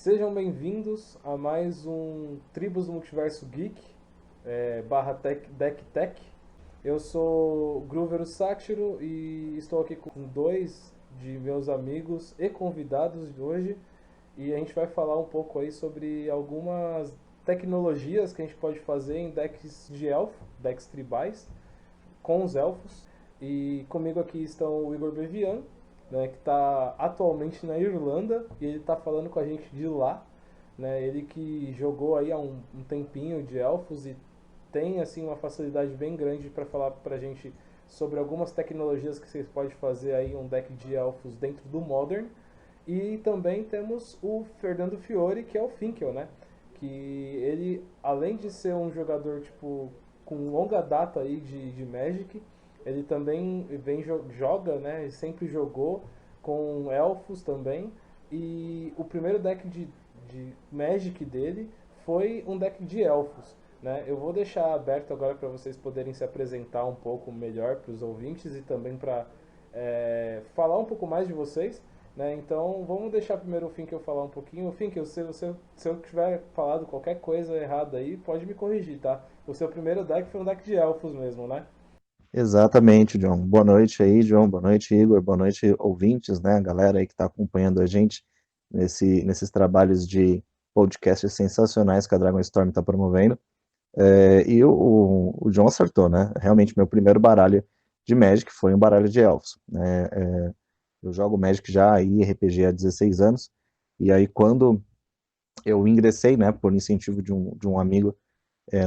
Sejam bem-vindos a mais um Tribos do Multiverso Geek, barra Deck Tech. Eu sou Groover Sátiro e estou aqui com dois de meus amigos e convidados de hoje. E a gente vai falar um pouco aí sobre algumas tecnologias que a gente pode fazer em decks de elfo, decks tribais, com os elfos. E comigo aqui estão o Igor Bevian, né, que está atualmente na Irlanda e ele está falando com a gente de lá. Né, ele que jogou aí há um tempinho de elfos e tem assim uma facilidade bem grande para falar para a gente sobre algumas tecnologias que vocês podem fazer aí um deck de elfos dentro do Modern. E também temos o Fernando Fiore, que é o Finkel, né? Que ele, além de ser um jogador tipo com longa data aí de Magic, ele também joga, né? Ele sempre jogou com elfos também. E o primeiro deck de Magic dele foi um deck de elfos. Né? Eu vou deixar aberto agora para vocês poderem se apresentar um pouco melhor para os ouvintes e também para falar um pouco mais de vocês. Né? Então vamos deixar primeiro o Finkel falar um pouquinho. Finkel, se eu tiver falado qualquer coisa errada aí, pode me corrigir, tá? O seu primeiro deck foi um deck de elfos mesmo, né? Exatamente, John. Boa noite aí, John. Boa noite, Igor. Boa noite, ouvintes, né? A galera aí que está acompanhando a gente nesses trabalhos de podcasts sensacionais que a Dragon Storm está promovendo. E o John acertou, né? Realmente, meu primeiro baralho de Magic foi um baralho de elfos, né? Eu jogo Magic já aí, RPG há 16 anos, e aí quando eu ingressei, né, por incentivo de um amigo,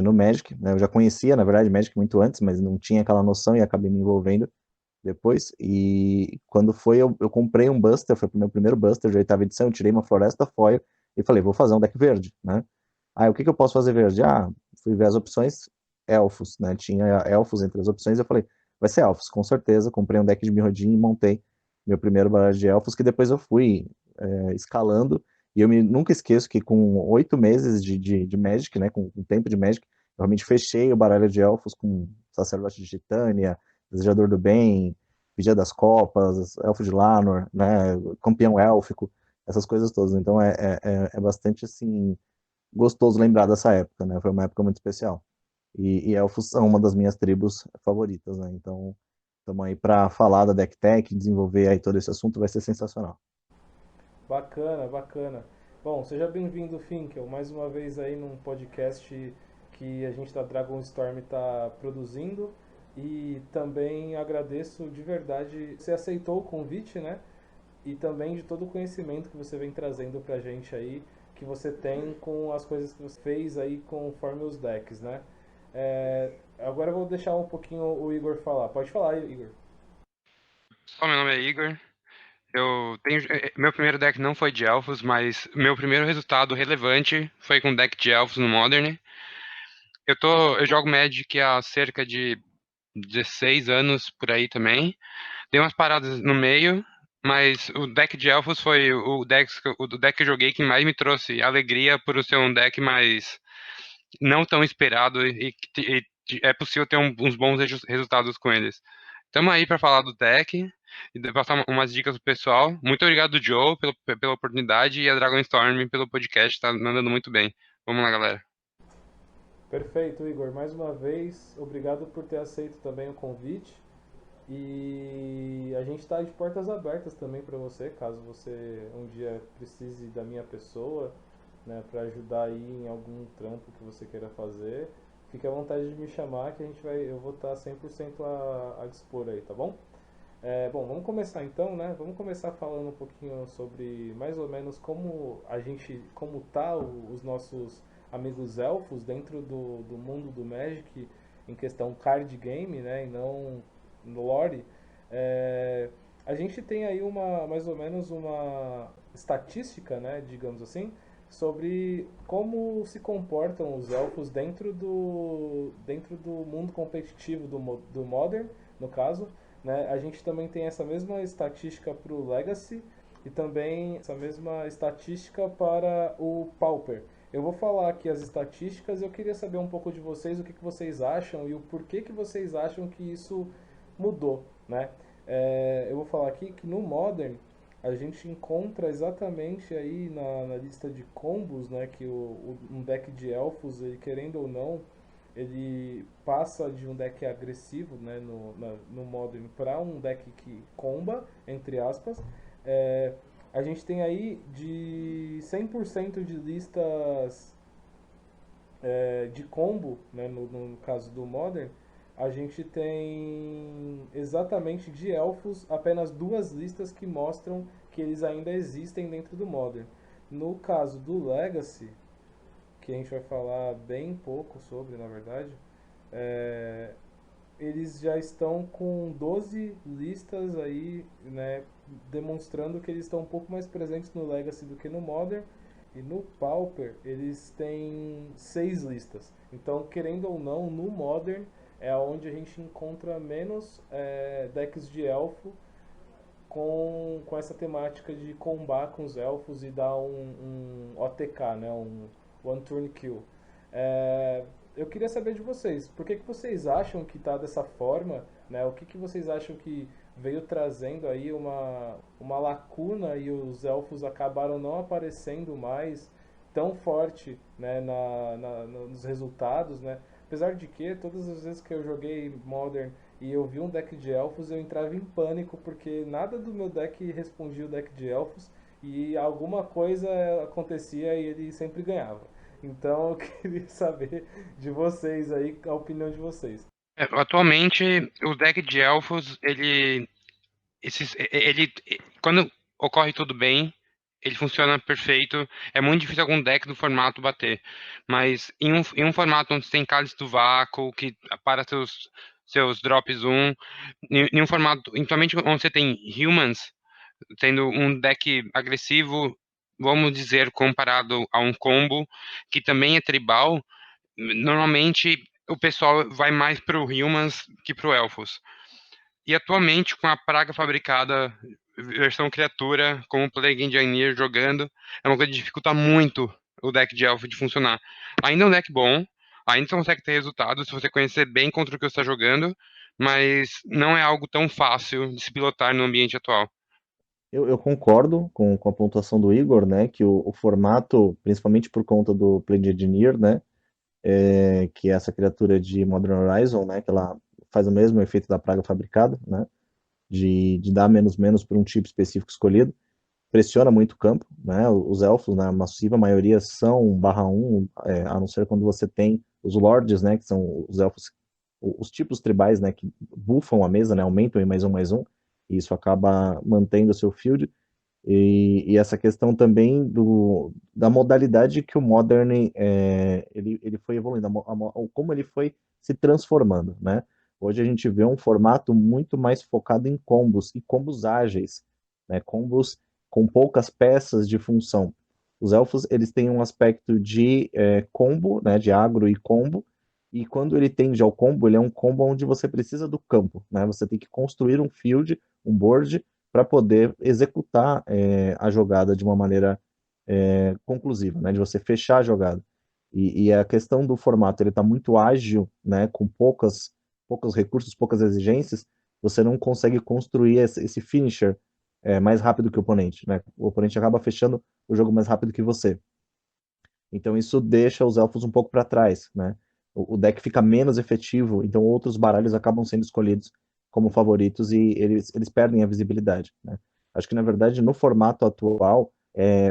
no Magic, né? Eu já conhecia, na verdade, Magic muito antes, mas não tinha aquela noção e acabei me envolvendo depois. E quando foi, eu comprei um Buster, foi o meu primeiro Buster de oitava edição, eu tirei uma Floresta Foil e falei, vou fazer um deck verde, né? Ah, o que que eu posso fazer verde? Ah, fui ver as opções, elfos, né? Tinha elfos entre as opções, eu falei, vai ser elfos, com certeza. Comprei um deck de Mirrodin e montei meu primeiro baralho de elfos, que depois eu fui escalando, e nunca esqueço que com 8 meses de Magic, né, com tempo de Magic, eu realmente fechei o baralho de elfos com Sacerdote de Titânia, Desejador do Bem, Vigia das Copas, Elfo de Lanor, né, Campeão Élfico, essas coisas todas. Então é bastante assim gostoso lembrar dessa época, né? Foi uma época muito especial. E elfos são uma das minhas tribos favoritas, né? Então estamos aí para falar da Deck Tech, desenvolver aí todo esse assunto, vai ser sensacional. Bacana, bacana. Bom, seja bem-vindo, Finkel, mais uma vez aí num podcast que a gente da Dragon Storm está produzindo e também agradeço de verdade, você aceitou o convite, né? E também de todo o conhecimento que você vem trazendo pra gente aí, que você tem com as coisas que você fez aí conforme os decks, né? Agora eu vou deixar um pouquinho o Igor falar. Pode falar, Igor. Meu nome é Igor. Meu primeiro deck não foi de elfos, mas meu primeiro resultado relevante foi com deck de elfos no Modern. Eu jogo Magic há cerca de 16 anos por aí também. Dei umas paradas no meio, mas o deck de elfos foi o deck que eu joguei que mais me trouxe alegria por ser um deck mais não tão esperado e é possível ter uns bons resultados com eles. Estamos aí para falar do deck e passar umas dicas pro pessoal. Muito obrigado, Joe, pela oportunidade e a Dragon Storm pelo podcast, tá mandando muito bem. Vamos lá, galera. Perfeito, Igor. Mais uma vez, obrigado por ter aceito também o convite. E a gente está de portas abertas também para você, caso você um dia precise da minha pessoa, né, para ajudar aí em algum trampo que você queira fazer. Fique à vontade de me chamar que eu vou estar 100% a dispor aí, tá bom? Bom, vamos começar então, né? Vamos começar falando um pouquinho sobre mais ou menos como tá os nossos amigos elfos dentro do mundo do Magic em questão card game, né? E não lore. É, a gente tem aí mais ou menos uma estatística, né? Digamos assim, sobre como se comportam os elfos dentro do mundo competitivo do Modern, no caso, né? A gente também tem essa mesma estatística para o Legacy e também essa mesma estatística para o Pauper. Eu vou falar aqui as estatísticas e eu queria saber um pouco de vocês, o que vocês acham e o porquê que vocês acham que isso mudou, né? Eu vou falar aqui que no Modern a gente encontra exatamente aí na lista de combos, né, que um deck de elfos, ele querendo ou não, ele passa de um deck agressivo, né, no Modern para um deck que comba, entre aspas. É, a gente tem aí de 100% de listas de combo, né, no caso do Modern, a gente tem exatamente de elfos apenas duas listas que mostram que eles ainda existem dentro do Modern. No caso do Legacy, que a gente vai falar bem pouco sobre, na verdade, é, eles já estão com 12 listas aí, né, demonstrando que eles estão um pouco mais presentes no Legacy do que no Modern. E no Pauper eles têm 6 listas. Então, querendo ou não, no Modern é onde a gente encontra menos decks de elfo com essa temática de combar com os elfos e dar um OTK, né, um One Turn Kill. Eu queria saber de vocês, por que vocês acham que está dessa forma, né? O que vocês acham que veio trazendo aí uma lacuna e os elfos acabaram não aparecendo mais tão forte, né, nos resultados, né? Apesar de que todas as vezes que eu joguei Modern e eu vi um deck de elfos, eu entrava em pânico porque nada do meu deck respondia o deck de elfos e alguma coisa acontecia e ele sempre ganhava. Então eu queria saber de vocês aí, a opinião de vocês. Atualmente, o deck de elfos, quando ocorre tudo bem, ele funciona perfeito. É muito difícil algum deck do formato bater. Mas em um formato onde você tem Cálice do Vácuo, que para seus drops em um formato, principalmente onde você tem Humans, tendo um deck agressivo, vamos dizer, comparado a um combo, que também é tribal, normalmente o pessoal vai mais pro Humans que pro Elfos. E atualmente, com a praga fabricada versão criatura, com o Plague Engineer jogando, é uma coisa que dificulta muito o deck de elfo de funcionar. Ainda é um deck bom, ainda você consegue ter resultado se você conhecer bem contra o que você está jogando, mas não é algo tão fácil de se pilotar no ambiente atual. Eu concordo com a pontuação do Igor, né, que o formato, principalmente por conta do Plague Engineer, né, que é essa criatura de Modern Horizon, né, que ela faz o mesmo efeito da praga fabricada, né, de dar menos para um tipo específico escolhido, pressiona muito o campo, né, os elfos, na massiva maioria são /1, a não ser quando você tem os lords, né, que são os elfos, os tipos tribais, né, que buffam a mesa, né, aumentam em mais um, e isso acaba mantendo o seu field, e essa questão também da modalidade que o Modern ele foi evoluindo, como ele foi se transformando, né? Hoje a gente vê um formato muito mais focado em combos e combos ágeis, né? Combos com poucas peças de função. Os elfos eles têm um aspecto de combo, né? De agro e combo. E quando ele tem já o combo, ele é um combo onde você precisa do campo, né? Você tem que construir um field, um board para poder executar a jogada de uma maneira conclusiva, né, de você fechar a jogada. E a questão do formato, ele está muito ágil, né, com poucos recursos, poucas exigências, você não consegue construir esse finisher mais rápido que o oponente, né? O oponente acaba fechando o jogo mais rápido que você. Então isso deixa os elfos um pouco para trás, né? O deck fica menos efetivo, então outros baralhos acabam sendo escolhidos como favoritos e eles perdem a visibilidade, né? Acho que na verdade no formato atual,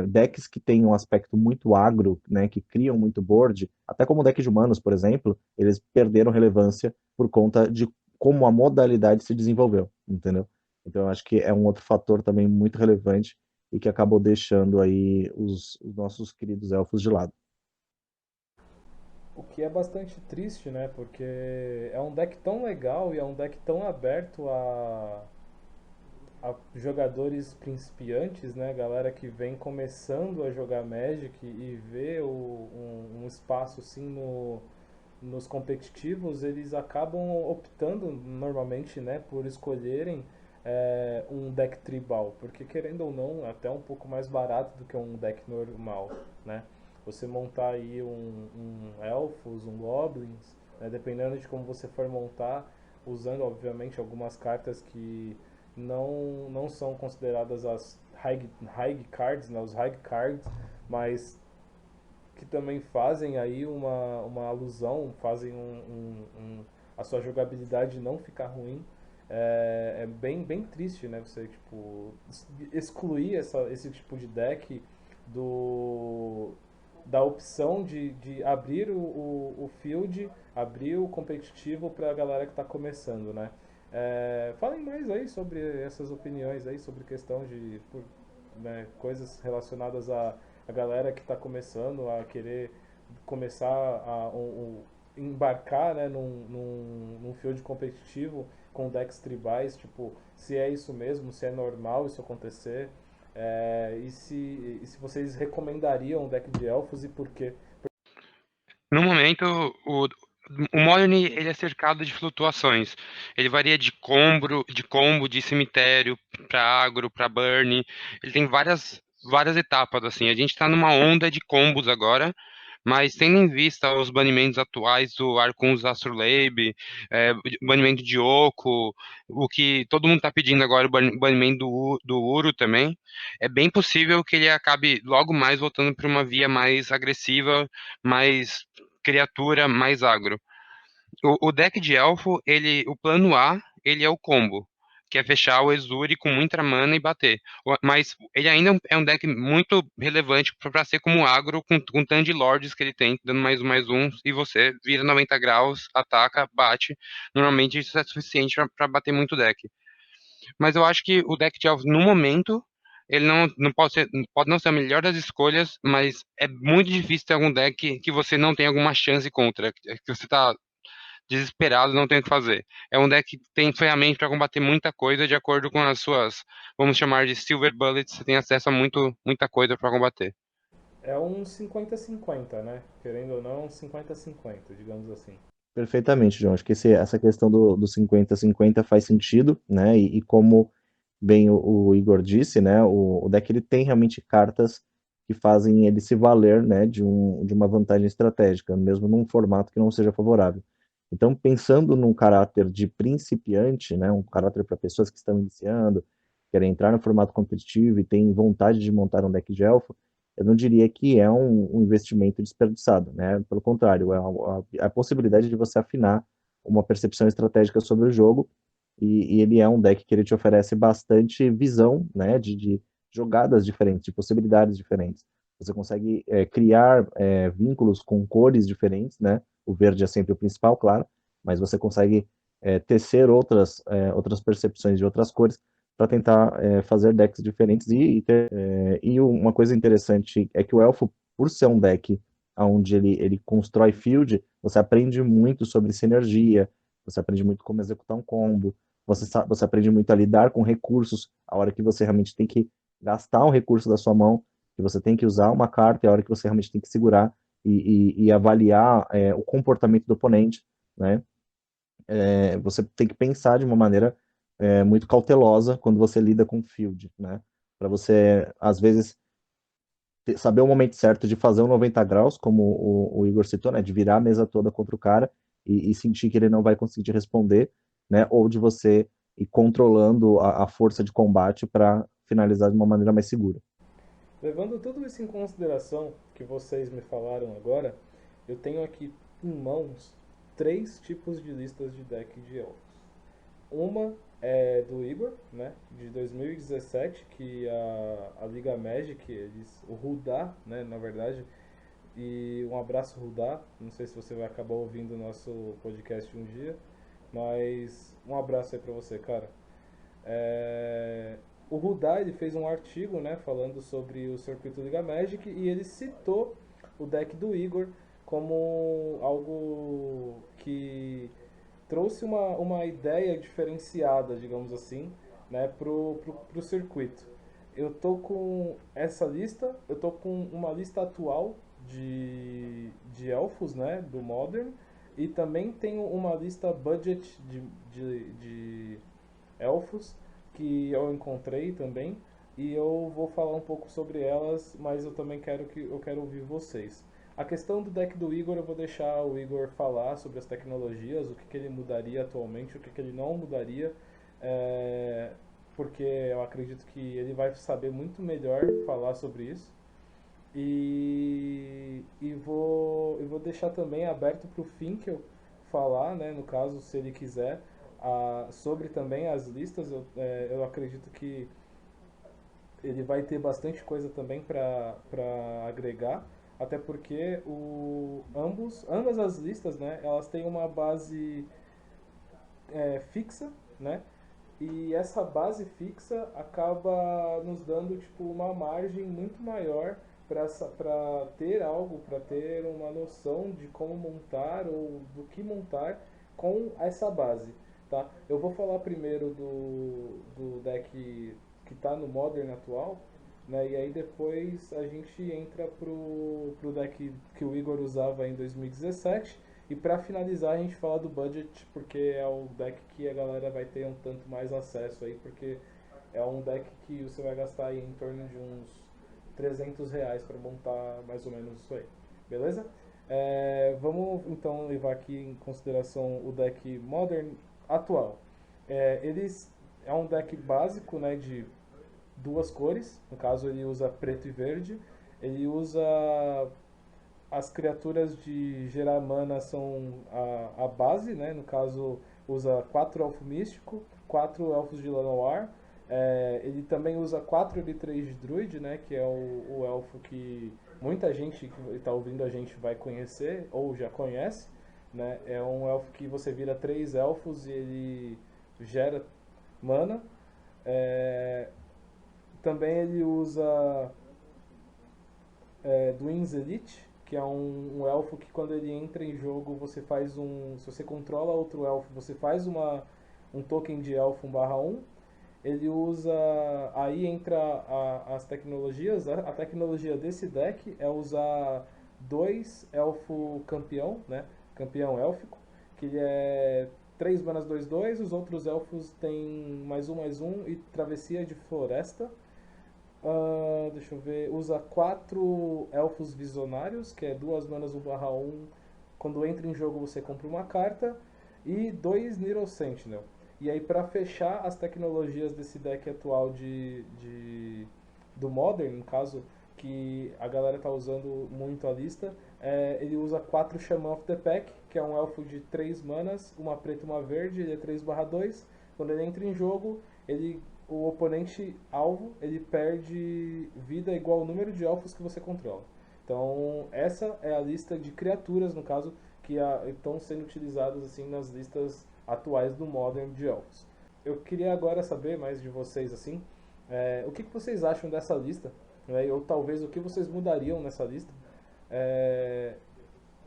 decks que têm um aspecto muito agro, né, que criam muito board, até como o deck de humanos, por exemplo, eles perderam relevância por conta de como a modalidade se desenvolveu, entendeu? Então eu acho que é um outro fator também muito relevante e que acabou deixando aí os nossos queridos elfos de lado. O que é bastante triste, né? Porque é um deck tão legal e é um deck tão aberto a jogadores principiantes, né? Galera que vem começando a jogar Magic e vê um espaço assim nos competitivos, eles acabam optando normalmente, né, por escolherem um deck tribal, porque querendo ou não, é até um pouco mais barato do que um deck normal, né? Você montar aí um elfos, um goblins, né, dependendo de como você for montar, usando obviamente algumas cartas que não são consideradas as high cards, né, os high cards, mas que também fazem aí uma alusão, fazem a sua jogabilidade não ficar ruim. É bem triste, né? Você tipo, excluir esse tipo de deck do, da opção de abrir o field, abrir o competitivo para a galera que está começando, né? Falem mais aí sobre essas opiniões aí, sobre questão de né, coisas relacionadas a galera que está começando a querer começar embarcar, né, num field competitivo com decks tribais, tipo, se é isso mesmo, se é normal isso acontecer, e se vocês recomendariam um deck de elfos e por quê? No momento, o Modern ele é cercado de flutuações. Ele varia de combo, de cemitério para agro, para burn. Ele tem várias etapas assim. A gente está numa onda de combos agora, mas tendo em vista os banimentos atuais do Arcuns Astrolabe, banimento de Oco, o que todo mundo está pedindo agora, o banimento do Uro também, é bem possível que ele acabe logo mais voltando para uma via mais agressiva, mais criatura, mais agro. O deck de elfo, o plano A, ele é o combo, que é fechar o Exuri com muita mana e bater. Mas ele ainda é um deck muito relevante para ser como agro, com tanto de lords que ele tem, dando mais um, e você vira 90 graus, ataca, bate. Normalmente isso é suficiente para bater muito deck. Mas eu acho que o deck de elfo, no momento, ele não pode não ser a melhor das escolhas, mas é muito difícil ter algum deck que você não tem alguma chance contra, que você tá desesperado, não tem o que fazer. É um deck que tem ferramentas para combater muita coisa de acordo com as suas, vamos chamar de silver bullets, você tem acesso a muita coisa para combater. É um 50-50, né? Querendo ou não, 50-50, digamos assim. Perfeitamente, João. Acho que essa questão do 50-50 faz sentido, né? E como bem o Igor disse, né? O deck ele tem realmente cartas que fazem ele se valer, né? De uma vantagem estratégica, mesmo num formato que não seja favorável. Então, pensando num caráter de principiante, né? Um caráter para pessoas que estão iniciando, querem entrar no formato competitivo e têm vontade de montar um deck de elfo, eu não diria que é um investimento desperdiçado, né? Pelo contrário, é a possibilidade de você afinar uma percepção estratégica sobre o jogo, e ele é um deck que ele te oferece bastante visão, né? De jogadas diferentes, de possibilidades diferentes. Você consegue criar vínculos com cores diferentes, né? O verde é sempre o principal, claro, mas você consegue tecer outras percepções de outras cores para tentar fazer decks diferentes e uma coisa interessante é que o Elfo, por ser um deck onde ele constrói field, você aprende muito sobre sinergia, você aprende muito como executar um combo, você aprende muito a lidar com recursos, a hora que você realmente tem que gastar um recurso da sua mão, que você tem que usar uma carta, e a hora que você realmente tem que segurar e avaliar o comportamento do oponente, né? Você tem que pensar de uma maneira muito cautelosa quando você lida com field, né? Para você, às vezes, saber o momento certo de fazer um 90 graus, como o Igor citou, né? De virar a mesa toda contra o cara e sentir que ele não vai conseguir te responder, né? Ou de você ir controlando a força de combate para finalizar de uma maneira mais segura. Levando tudo isso em consideração que vocês me falaram agora, eu tenho aqui em mãos três tipos de listas de deck de elfos. Uma é do Igor, né, de 2017, que a Liga Magic, o Rudá, né, na verdade, e um abraço Rudá, não sei se você vai acabar ouvindo o nosso podcast um dia, mas um abraço aí pra você, cara. É, o Rudá ele fez um artigo, né, falando sobre o circuito Liga Magic e ele citou o deck do Igor como algo que trouxe uma ideia diferenciada, digamos assim, né, pro circuito. Eu tô com essa lista, eu tô com uma lista atual de elfos, né, do Modern, e também tenho uma lista budget de elfos que eu encontrei também e eu vou falar um pouco sobre elas, mas eu também quero ouvir vocês. A questão do deck do Igor, eu vou deixar o Igor falar sobre as tecnologias, o que ele mudaria atualmente, o que ele não mudaria. É, porque eu acredito que ele vai saber muito melhor falar sobre isso. E vou deixar também aberto para o Finkel falar, né, no caso, se ele quiser, sobre também as listas. Eu acredito que ele vai ter bastante coisa também para agregar, até porque ambas as listas, né, elas têm uma base fixa, né? E essa base fixa acaba nos dando tipo uma margem muito maior para ter algo, para ter uma noção de como montar ou do que montar com essa base, tá? Eu vou falar primeiro do deck que está no Modern atual, né? E aí depois a gente entra pro deck que o Igor usava em 2017. E para finalizar, a gente fala do budget, porque é o deck que a galera vai ter um tanto mais acesso aí, porque é um deck que você vai gastar aí em torno de uns R$ 300 para montar mais ou menos isso aí. Beleza? Vamos então levar aqui em consideração o deck Modern atual. É um deck básico, né, de duas cores. No caso, ele usa preto e verde. Ele usa as criaturas de gerar mana são a base, né? No caso, usa 4 elfo místico, 4 elfos de Llanowar. Ele também usa 4 L3 de druid, né? Que é o elfo que muita gente que está ouvindo a gente vai conhecer ou já conhece, né? É um elfo que você vira 3 elfos e ele gera mana. É, Também ele usa Dwin's Elite, que é um elfo que quando ele entra em jogo você faz um. Se você controla outro elfo, você faz um token de elfo 1/1. Ele usa. Aí entra as tecnologias. A tecnologia desse deck é usar dois elfo campeão, né? Campeão élfico, que ele é 3 manas 2/2. Os outros elfos têm mais um e travessia de floresta. Deixa eu ver. Usa 4 elfos visionários, que é 2 manas 1/1. Quando entra em jogo você compra uma carta. E 2 Nero Sentinel. E aí para fechar as tecnologias desse deck atual do Modern, no caso, que a galera tá usando muito a lista, ele usa 4 Shaman of the Pack, que é um elfo de 3 manas, uma preta e uma verde, ele é 3/2. Quando ele entra em jogo, o oponente alvo ele perde vida igual ao número de elfos que você controla. Então essa é a lista de criaturas, no caso, que estão sendo utilizadas assim nas listas atuais do Modern de elfos. Eu queria agora saber mais de vocês assim, o que vocês acham dessa lista, né? Ou talvez o que vocês mudariam nessa lista. É,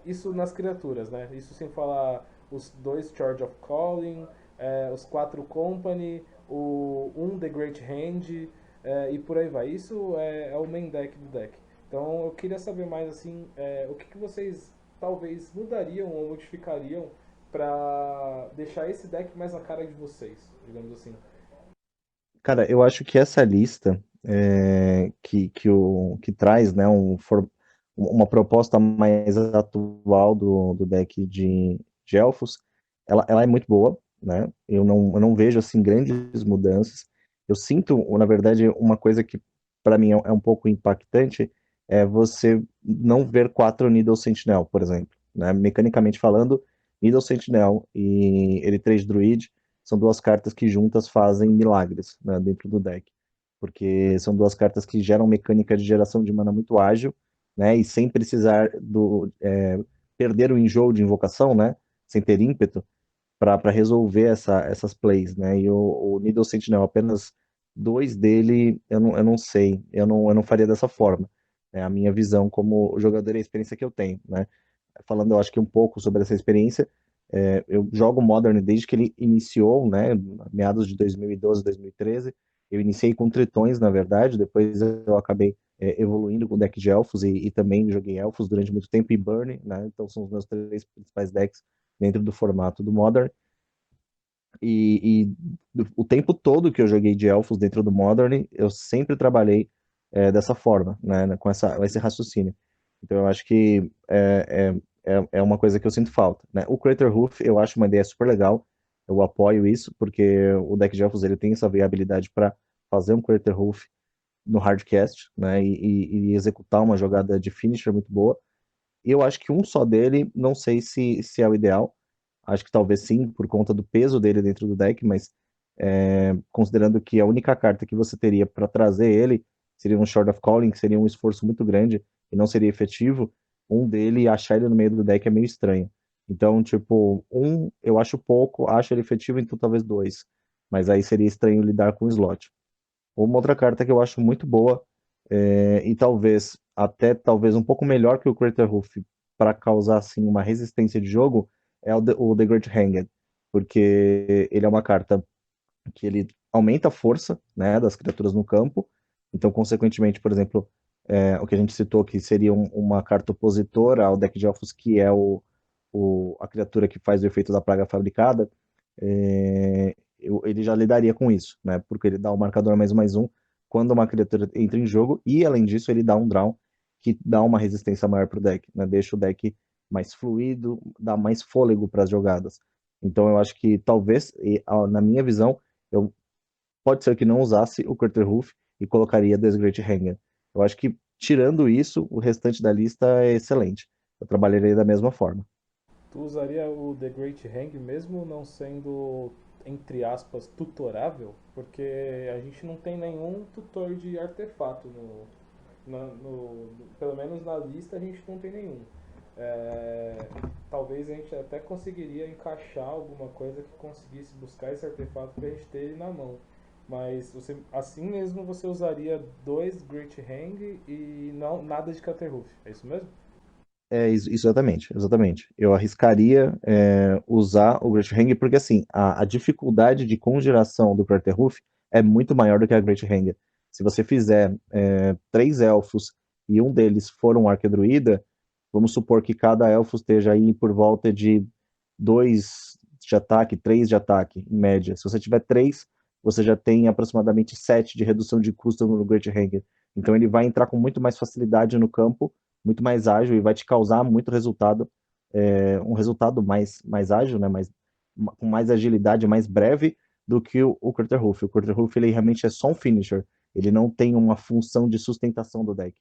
Isso nas criaturas, né? Isso sem falar os 2 Charge of Calling, os 4 Company, um The Great Hand, e por aí vai. Isso é o main deck do deck. Então eu queria saber mais assim, o que vocês talvez mudariam ou modificariam para deixar esse deck mais na cara de vocês, digamos assim. Cara, eu acho que essa lista que traz, né, uma proposta mais atual do deck de elfos, ela é muito boa, né? Eu não vejo assim grandes mudanças. Eu sinto, na verdade, uma coisa que para mim é um pouco impactante é você não ver 4 Needle Sentinel, por exemplo, né? Mecanicamente falando, Needle Sentinel e ele 3 Druid são duas cartas que juntas fazem milagres, né, dentro do deck. Porque são duas cartas que geram mecânica de geração de mana muito ágil, né, e sem precisar perder o enjoo de invocação, né, sem ter ímpeto, para resolver essas plays, né, e o Needle Sentinel, apenas dois dele, eu não sei, eu não faria dessa forma. É a minha visão como jogador e a experiência que eu tenho, né. Falando, eu acho que um pouco sobre essa experiência, eu jogo Modern desde que ele iniciou, né, meados de 2012, 2013. Eu iniciei com Tritões, na verdade, depois eu acabei evoluindo com o deck de Elfos e também joguei Elfos durante muito tempo e Burn, né, então são os meus 3 principais decks dentro do formato do Modern. E o tempo todo que eu joguei de Elfos dentro do Modern, eu sempre trabalhei dessa forma, né, com esse raciocínio. Então eu acho que é uma coisa que eu sinto falta, né? O Crater Roof eu acho uma ideia super legal. eu apoio isso, porque o deck de elfos ele tem essa viabilidade para fazer um Craterhoof no hardcast, né, e executar uma jogada de finisher muito boa. E eu acho que um só dele, não sei se é o ideal. Acho que talvez sim, por conta do peso dele dentro do deck, mas considerando que a única carta que você teria para trazer ele seria um Shard of Calling, que seria um esforço muito grande e não seria efetivo, um dele, achar ele no meio do deck é meio estranho. Então, tipo, um eu acho pouco, acho ele efetivo, então talvez dois. Mas aí seria estranho lidar com o slot. Uma outra carta que eu acho muito boa, e talvez até talvez um pouco melhor que o Craterhoof para causar assim uma resistência de jogo, é o The Great Hanged, porque ele é uma carta que ele aumenta a força, né, das criaturas no campo. Então, consequentemente, por exemplo, o que a gente citou que seria uma carta opositora ao deck de elfos, que é a criatura que faz o efeito da praga fabricada, ele já lidaria com isso, né? Porque ele dá o marcador mais um quando uma criatura entra em jogo, e além disso, ele dá um draw que dá uma resistência maior para o deck, né? Deixa o deck mais fluido, dá mais fôlego para as jogadas. Então eu acho que talvez, na minha visão, eu pode ser que não usasse o Craterhoof e colocaria The Great Hanger. Eu acho que tirando isso, o restante da lista é excelente. Eu trabalharia da mesma forma. Tu usaria o The Great Hang mesmo não sendo, entre aspas, tutorável? Porque a gente não tem nenhum tutor de artefato pelo menos na lista a gente não tem nenhum. É, talvez a gente até conseguiria encaixar alguma coisa que conseguisse buscar esse artefato pra gente ter ele na mão. Mas você, assim mesmo você usaria dois Great Hang e não nada de Caterhoof, é isso mesmo? Exatamente, exatamente. Eu arriscaria usar o Great Hang, porque assim, a dificuldade de conjuração do Craterhoof é muito maior do que a Great Hang. Se você fizer três elfos e um deles for um arquedruida, vamos supor que cada elfo esteja aí por volta de dois de ataque, três de ataque, em média. Se você tiver três, você já tem aproximadamente 7 de redução de custo no Great Hang. Então ele vai entrar com muito mais facilidade no campo, muito mais ágil e vai te causar muito resultado, um resultado mais ágil, né, com mais agilidade, mais breve do que o Craterhoof. O Craterhoof ele realmente é só um finisher, ele não tem uma função de sustentação do deck,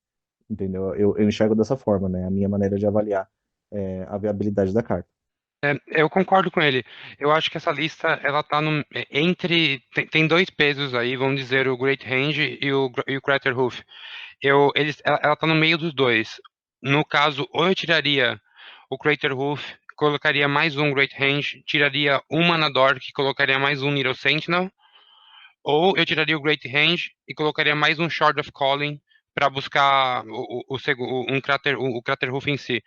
entendeu? Eu enxergo dessa forma, né, a minha maneira de avaliar a viabilidade da carta. Eu concordo com ele. Eu acho que essa lista, ela tá entre. Tem dois pesos aí, vamos dizer, o Great Range e o Craterhoof. Ela tá no meio dos dois. No caso, ou eu tiraria o Craterhoof, colocaria mais um Great Range, tiraria um Manador, que colocaria mais um Needle Sentinel, ou eu tiraria o Great Range e colocaria mais um Shard of Calling para buscar o Craterhoof em si.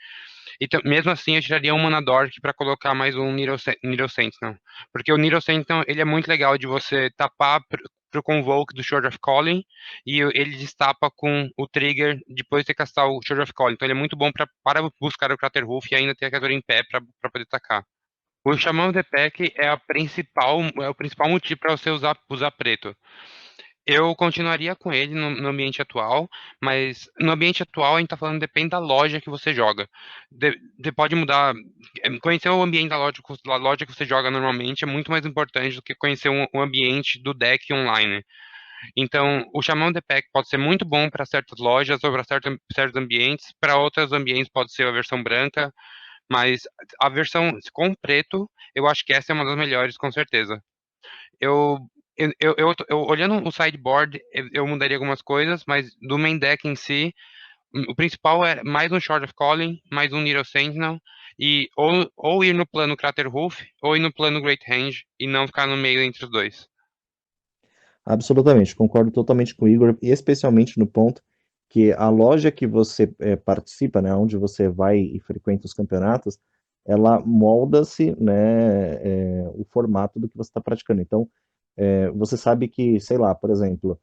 Então, mesmo assim, eu tiraria um Mana Dork para colocar mais um Needle Sentinel. Porque o Needle Sentinel, ele é muito legal de você tapar pro Convoke do Shard of Calling e ele destapa com o trigger depois de você castar o Shard of Calling. Então ele é muito bom para buscar o Craterhoof e ainda ter a criatura em pé para poder atacar. O Shaman of the Pack é o principal motivo para você usar preto. Eu continuaria com ele no ambiente atual, mas no ambiente atual a gente tá falando depende da loja que você joga. Pode mudar. Conhecer o ambiente da loja que você joga normalmente é muito mais importante do que conhecer o ambiente do deck online. Então, o Shaman the Pack pode ser muito bom para certas lojas ou para certos ambientes, para outros ambientes pode ser a versão branca, mas a versão com preto, eu acho que essa é uma das melhores, com certeza. Eu, olhando o sideboard, eu mudaria algumas coisas, mas do main deck em si, o principal é mais um Shard of Calling, mais um Needle Sentinel, e ou ir no plano Craterhoof, ou ir no plano Great Range, e não ficar no meio entre os dois. Absolutamente, concordo totalmente com o Igor, e especialmente no ponto que a loja que você participa, né, onde você vai e frequenta os campeonatos, ela molda-se, né, o formato do que você está praticando. Então, você sabe que, sei lá, por exemplo,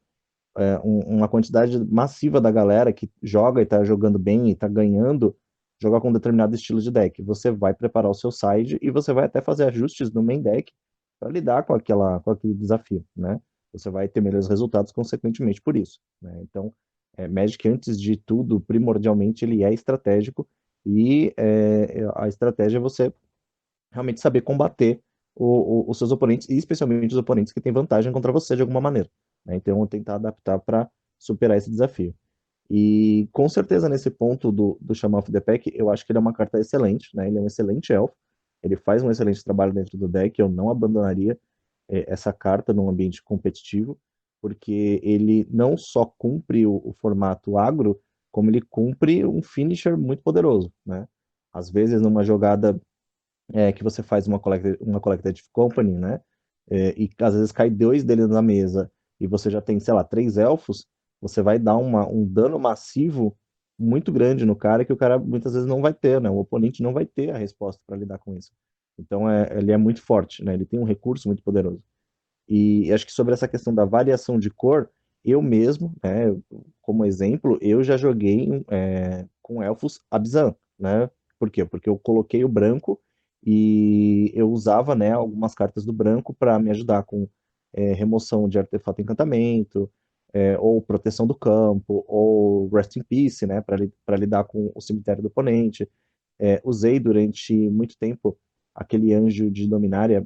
uma quantidade massiva da galera que joga e está jogando bem e está ganhando, joga com um determinado estilo de deck. Você vai preparar o seu side e você vai até fazer ajustes no main deck para lidar com aquele desafio, né? Você vai ter melhores resultados consequentemente por isso, né? Então, Magic, antes de tudo, primordialmente, ele é estratégico e a estratégia é você realmente saber combater os seus oponentes, e especialmente os oponentes que têm vantagem contra você de alguma maneira, né? Então, tentar adaptar para superar esse desafio. E com certeza nesse ponto do Shaman of the Pack, eu acho que ele é uma carta excelente, né? Ele é um excelente elfo, ele faz um excelente trabalho dentro do deck, eu não abandonaria essa carta num ambiente competitivo, porque ele não só cumpre o formato agro, como ele cumpre um finisher muito poderoso, né? Às vezes numa jogada que você faz uma Collected Company, né? E às vezes cai dois deles na mesa e você já tem, sei lá, três elfos, você vai dar um dano massivo muito grande no cara que o cara muitas vezes não vai ter, né? O oponente não vai ter a resposta para lidar com isso. Então ele é muito forte, né? Ele tem um recurso muito poderoso. E acho que sobre essa questão da variação de cor, eu mesmo, né, como exemplo, eu já joguei com elfos Abzan, né? Por quê? Porque eu coloquei o branco e eu usava, né, algumas cartas do branco para me ajudar com remoção de artefato e encantamento, ou proteção do campo, ou Rest in Peace, né, para lidar com o cemitério do oponente. Usei durante muito tempo aquele anjo de Dominária,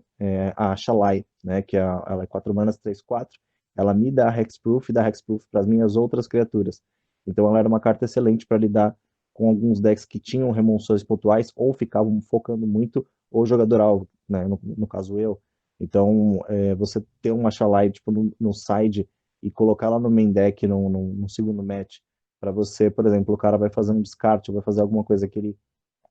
a Shalai, né, ela é 4 manas, 3/4. Ela me dá Hexproof e dá Hexproof para as minhas outras criaturas. Então ela era uma carta excelente para lidar com alguns decks que tinham remoções pontuais ou ficavam focando muito o jogador alvo, né, no caso eu. Então, você ter uma Shalai tipo, no side e colocar ela no main deck no segundo match, para você, por exemplo, o cara vai fazer um descarte, ou vai fazer alguma coisa que ele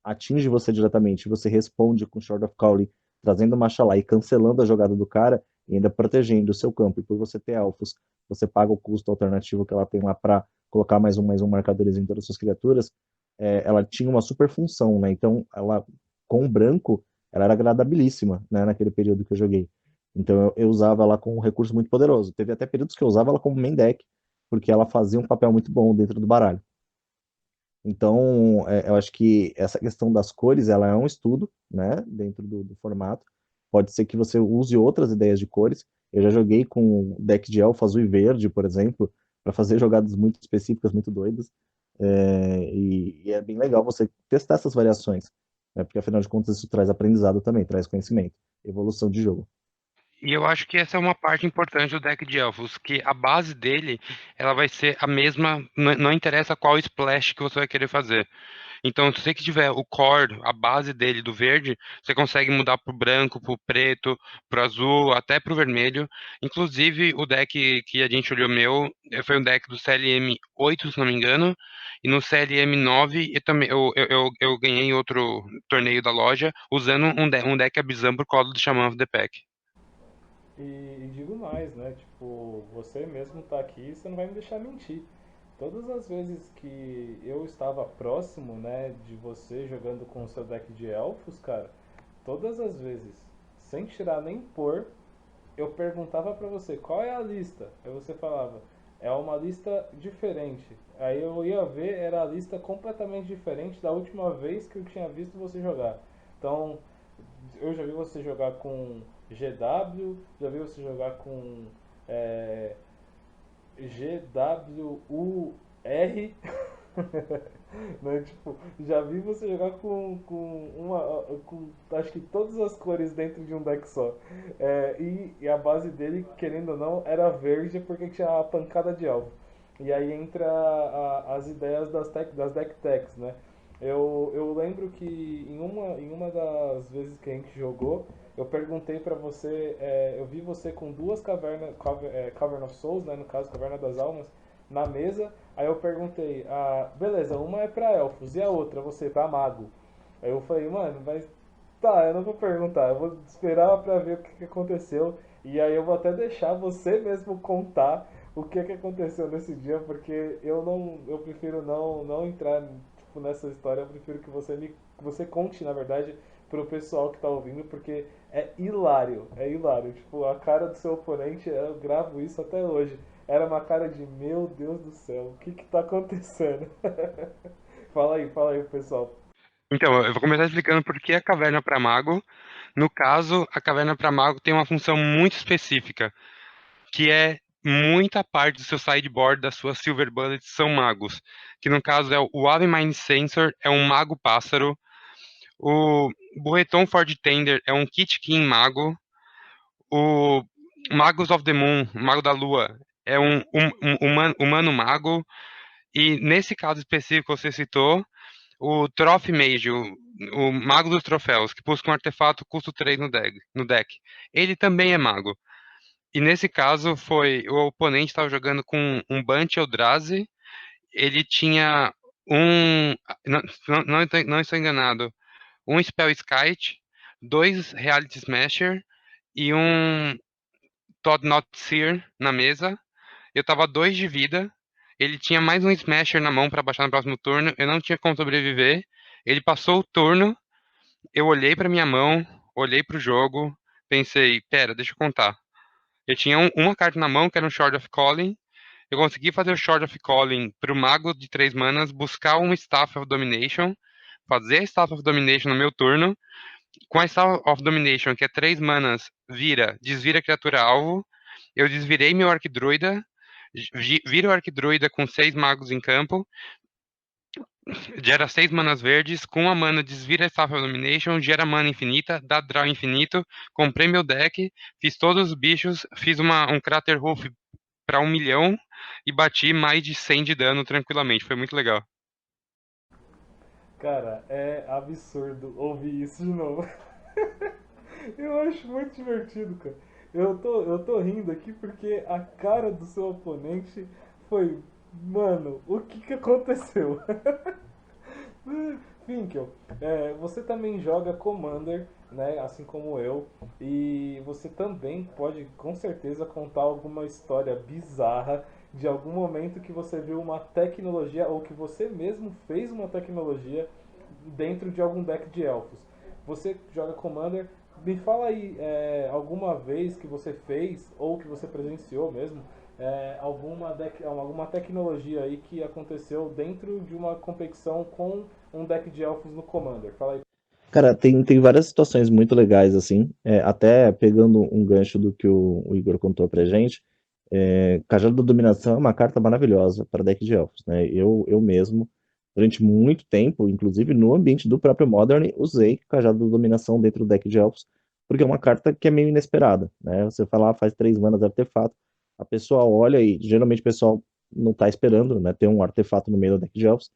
atinge você diretamente, você responde com Shard of Cowling, trazendo uma Xalá e cancelando a jogada do cara, e ainda protegendo o seu campo. E por você ter elfos, você paga o custo alternativo que ela tem lá para colocar mais um marcadores em todas as suas criaturas. Ela tinha uma super função, né? Então, ela, com o branco, ela era agradabilíssima, né? Naquele período que eu joguei. Então, eu usava ela com um recurso muito poderoso. Teve até períodos que eu usava ela como main deck, porque ela fazia um papel muito bom dentro do baralho. Então, eu acho que essa questão das cores, ela é um estudo, né, dentro do formato. Pode ser que você use outras ideias de cores. Eu já joguei com deck de elfo azul e verde, por exemplo, para fazer jogadas muito específicas, muito doidas. E é bem legal você testar essas variações, né, porque afinal de contas isso traz aprendizado também, traz conhecimento, evolução de jogo. E eu acho que essa é uma parte importante do deck de elfos, que a base dele, ela vai ser a mesma, não interessa qual splash que você vai querer fazer. Então, se você que tiver o core, a base dele do verde, você consegue mudar pro branco, pro preto, pro azul, até pro vermelho. Inclusive, o deck que a gente olhou meu foi um deck do CLM 8, se não me engano, e no CLM 9 eu também eu ganhei outro torneio da loja usando um deck Abzan por causa do Shaman of the Pack. E digo mais, né? Tipo, você mesmo tá aqui, você não vai me deixar mentir. Todas as vezes que eu estava próximo, né, de você jogando com o seu deck de elfos, cara, todas as vezes, sem tirar nem pôr, eu perguntava pra você qual é a lista. Aí você falava, é uma lista diferente. Aí eu ia ver, era a lista completamente diferente da última vez que eu tinha visto você jogar. Então, eu já vi você jogar com GW, já vi você jogar com é, GWUR. Né? Tipo, já vi você jogar com acho que todas as cores dentro de um deck só. E a base dele, querendo ou não, era verde porque tinha a pancada de elfo. E aí entra as ideias das deck techs, né? Eu lembro que em uma das vezes que a gente jogou, eu perguntei pra você, eu vi você com duas Cavern of Souls, né, no caso Caverna das Almas, na mesa. Aí eu perguntei, beleza, uma é pra elfos e a outra, você, pra mago. Aí eu falei, mano, mas tá, eu não vou perguntar, eu vou esperar pra ver o que, que aconteceu. E aí eu vou até deixar você mesmo contar o que, que aconteceu nesse dia, porque eu prefiro não entrar tipo, nessa história, eu prefiro que você conte, na verdade, pro pessoal que tá ouvindo, porque é hilário. Tipo, a cara do seu oponente, eu gravo isso até hoje. Era uma cara de, meu Deus do céu, o que que tá acontecendo? Fala aí, pessoal. Então, eu vou começar explicando por que a caverna para mago. No caso, a caverna para mago tem uma função muito específica, que é muita parte do seu sideboard das suas Silver Bullets são magos, que no caso é o Ave Mind Sensor, é um mago pássaro. O, Burreton Ford Tender é um Kit King mago. O Magus of the Moon, Mago da Lua, é um humano mago. E nesse caso específico que você citou, o Trophy Mage, o Mago dos Troféus, que busca um artefato custo 3 no deck. Ele também é mago. E nesse caso foi o oponente estava jogando com um Bunch Eldrazi. Ele tinha um. Não, não estou enganado. Um Spell Skite, dois Reality Smasher e um Todd Not Seer na mesa. Eu tava 2 de vida. Ele tinha mais um Smasher na mão pra baixar no próximo turno. Eu não tinha como sobreviver. Ele passou o turno. Eu olhei pra minha mão, olhei pro jogo, pensei, pera, deixa eu contar. Eu tinha uma carta na mão, que era um Shard of Calling. Eu consegui fazer o Shard of Calling pro mago de 3 manas, buscar um Staff of Domination, fazer a Staff of Domination no meu turno. Com a Staff of Domination, que é 3 manas, desvira a criatura alvo. Eu desvirei meu Arquidruida, vira o Arquidruida com 6 magos em campo, gera 6 manas verdes, com a mana desvira a Staff of Domination, gera mana infinita, dá draw infinito, comprei meu deck, fiz todos os bichos, fiz um Crater Hoof pra 1 milhão e bati mais de 100 de dano tranquilamente, foi muito legal. Cara, é absurdo ouvir isso de novo. Eu acho muito divertido, cara. Eu tô rindo aqui porque a cara do seu oponente foi, mano, o que que aconteceu? Finkel, você também joga Commander, né, assim como eu, e você também pode com certeza contar alguma história bizarra de algum momento que você viu uma tecnologia ou que você mesmo fez uma tecnologia dentro de algum deck de elfos. Você joga Commander, me fala aí alguma vez que você fez ou que você presenciou mesmo alguma tecnologia aí que aconteceu dentro de uma competição com um deck de elfos no Commander. Fala aí. Cara, tem várias situações muito legais, assim, até pegando um gancho do que o Igor contou pra gente, Cajado da Dominação é uma carta maravilhosa para deck de elfos, né? Eu mesmo, durante muito tempo, inclusive no ambiente do próprio Modern, usei Cajado da Dominação dentro do deck de elfos, porque é uma carta que é meio inesperada, né? Você fala, faz 3 manas de artefato, a pessoa olha e geralmente o pessoal não tá esperando, né? Ter um artefato no meio do deck de elfos,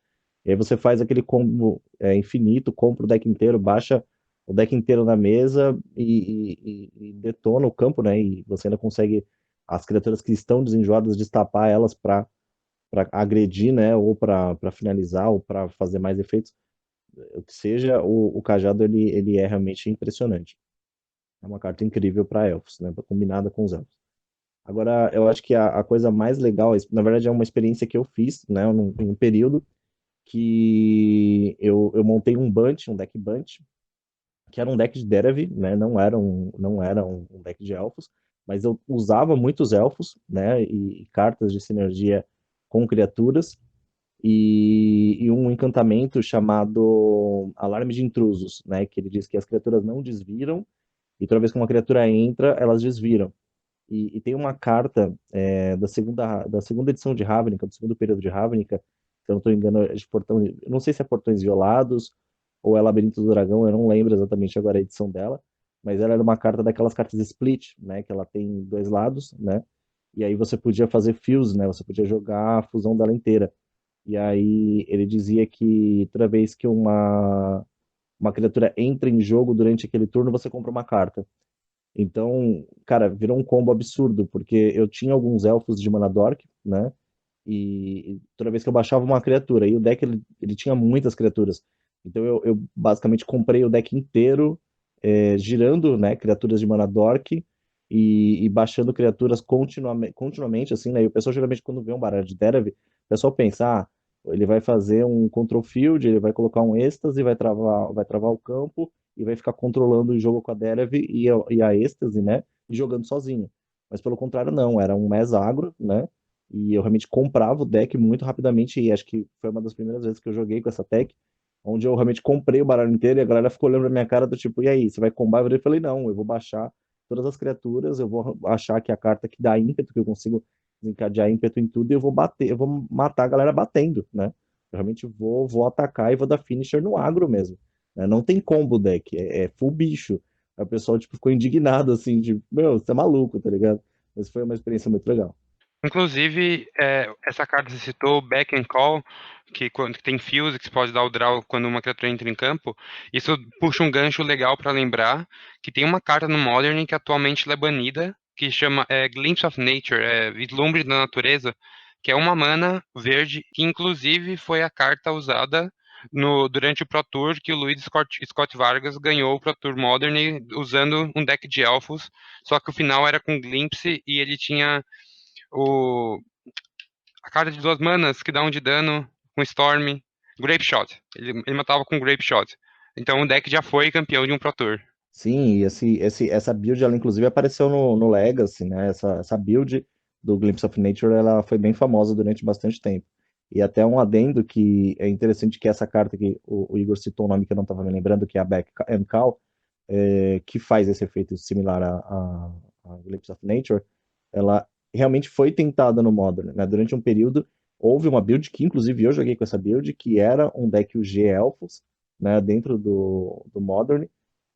e aí você faz aquele combo infinito, compra o deck inteiro, baixa o deck inteiro na mesa e detona o campo, né? E você ainda consegue as criaturas que estão desenjoadas destapar elas para agredir, né? Ou para finalizar, ou para fazer mais efeitos. O que seja, o cajado ele é realmente impressionante. É uma carta incrível para elfos, né? Combinada com os elfos. Agora, eu acho que a coisa mais legal, na verdade, é uma experiência que eu fiz, né? Em um período que eu montei um deck Bunch, que era um deck de Derevi, né? Não era um deck de elfos, mas eu usava muitos elfos, né? E cartas de sinergia com criaturas, e um encantamento chamado Alarme de Intrusos, né? Que ele diz que as criaturas não desviram, e toda vez que uma criatura entra, elas desviram. E tem uma carta da segunda edição de Ravnica, do segundo período de Ravnica, se eu não estou enganando, é de portão, eu não sei se é Portões Violados ou é Labirinto do Dragão, eu não lembro exatamente agora a edição dela, mas ela era uma carta daquelas cartas split, né, que ela tem 2 lados, né, e aí você podia fazer fuse, né, você podia jogar a fusão dela inteira. E aí ele dizia que toda vez que uma criatura entra em jogo durante aquele turno, você compra uma carta. Então, cara, virou um combo absurdo, porque eu tinha alguns elfos de mana dork, né? E toda vez que eu baixava uma criatura, e o deck ele tinha muitas criaturas. Então eu basicamente comprei o deck inteiro, girando, né, criaturas de mana dork e baixando criaturas continuamente, assim, né? E o pessoal geralmente quando vê um baralho de Derevi, o pessoal pensa, ele vai fazer um control field, ele vai colocar um êxtase, vai travar o campo e vai ficar controlando o jogo com a Derevi e a êxtase, né? E jogando sozinho. Mas pelo contrário, não, era um mass agro, né? E eu realmente comprava o deck muito rapidamente, e acho que foi uma das primeiras vezes que eu joguei com essa tech, onde eu realmente comprei o baralho inteiro e a galera ficou olhando pra minha cara do tipo, e aí, você vai combar? Eu falei, não, eu vou baixar todas as criaturas, eu vou achar que é a carta que dá ímpeto, que eu consigo desencadear ímpeto em tudo, e eu vou bater, eu vou matar a galera batendo, né? Eu realmente vou atacar e vou dar finisher no agro mesmo. né? Não tem combo o deck, é full bicho. Aí o pessoal, tipo, ficou indignado, assim, de, meu, você é maluco, tá ligado? Mas foi uma experiência muito legal. Inclusive, essa carta que você citou, Back and Call, que quando que tem fuse, que você pode dar o draw quando uma criatura entra em campo, isso puxa um gancho legal pra lembrar que tem uma carta no Modern que atualmente ela é banida, que chama Glimpse of Nature, Vislumbre da Natureza, que é uma mana verde, que inclusive foi a carta usada durante o Pro Tour que o Luiz Scott Vargas ganhou o Pro Tour Modern usando um deck de elfos, só que o final era com Glimpse e ele tinha o, a carta de 2 manas que dá 1 de dano com Storm. Grape Shot. Ele matava com Grape Shot. Então o deck já foi campeão de um Pro Tour. Sim, e essa build, ela inclusive apareceu no Legacy, né? Essa build do Glimpse of Nature, ela foi bem famosa durante bastante tempo. E até um adendo que é interessante que essa carta que o Igor citou o nome que eu não estava me lembrando, que é a Back and Call, que faz esse efeito similar a Glimpse of Nature, ela realmente foi tentada no Modern, né? Durante um período, houve uma build que, inclusive, eu joguei com essa build, que era um deck UG Elfos, né? Dentro do Modern,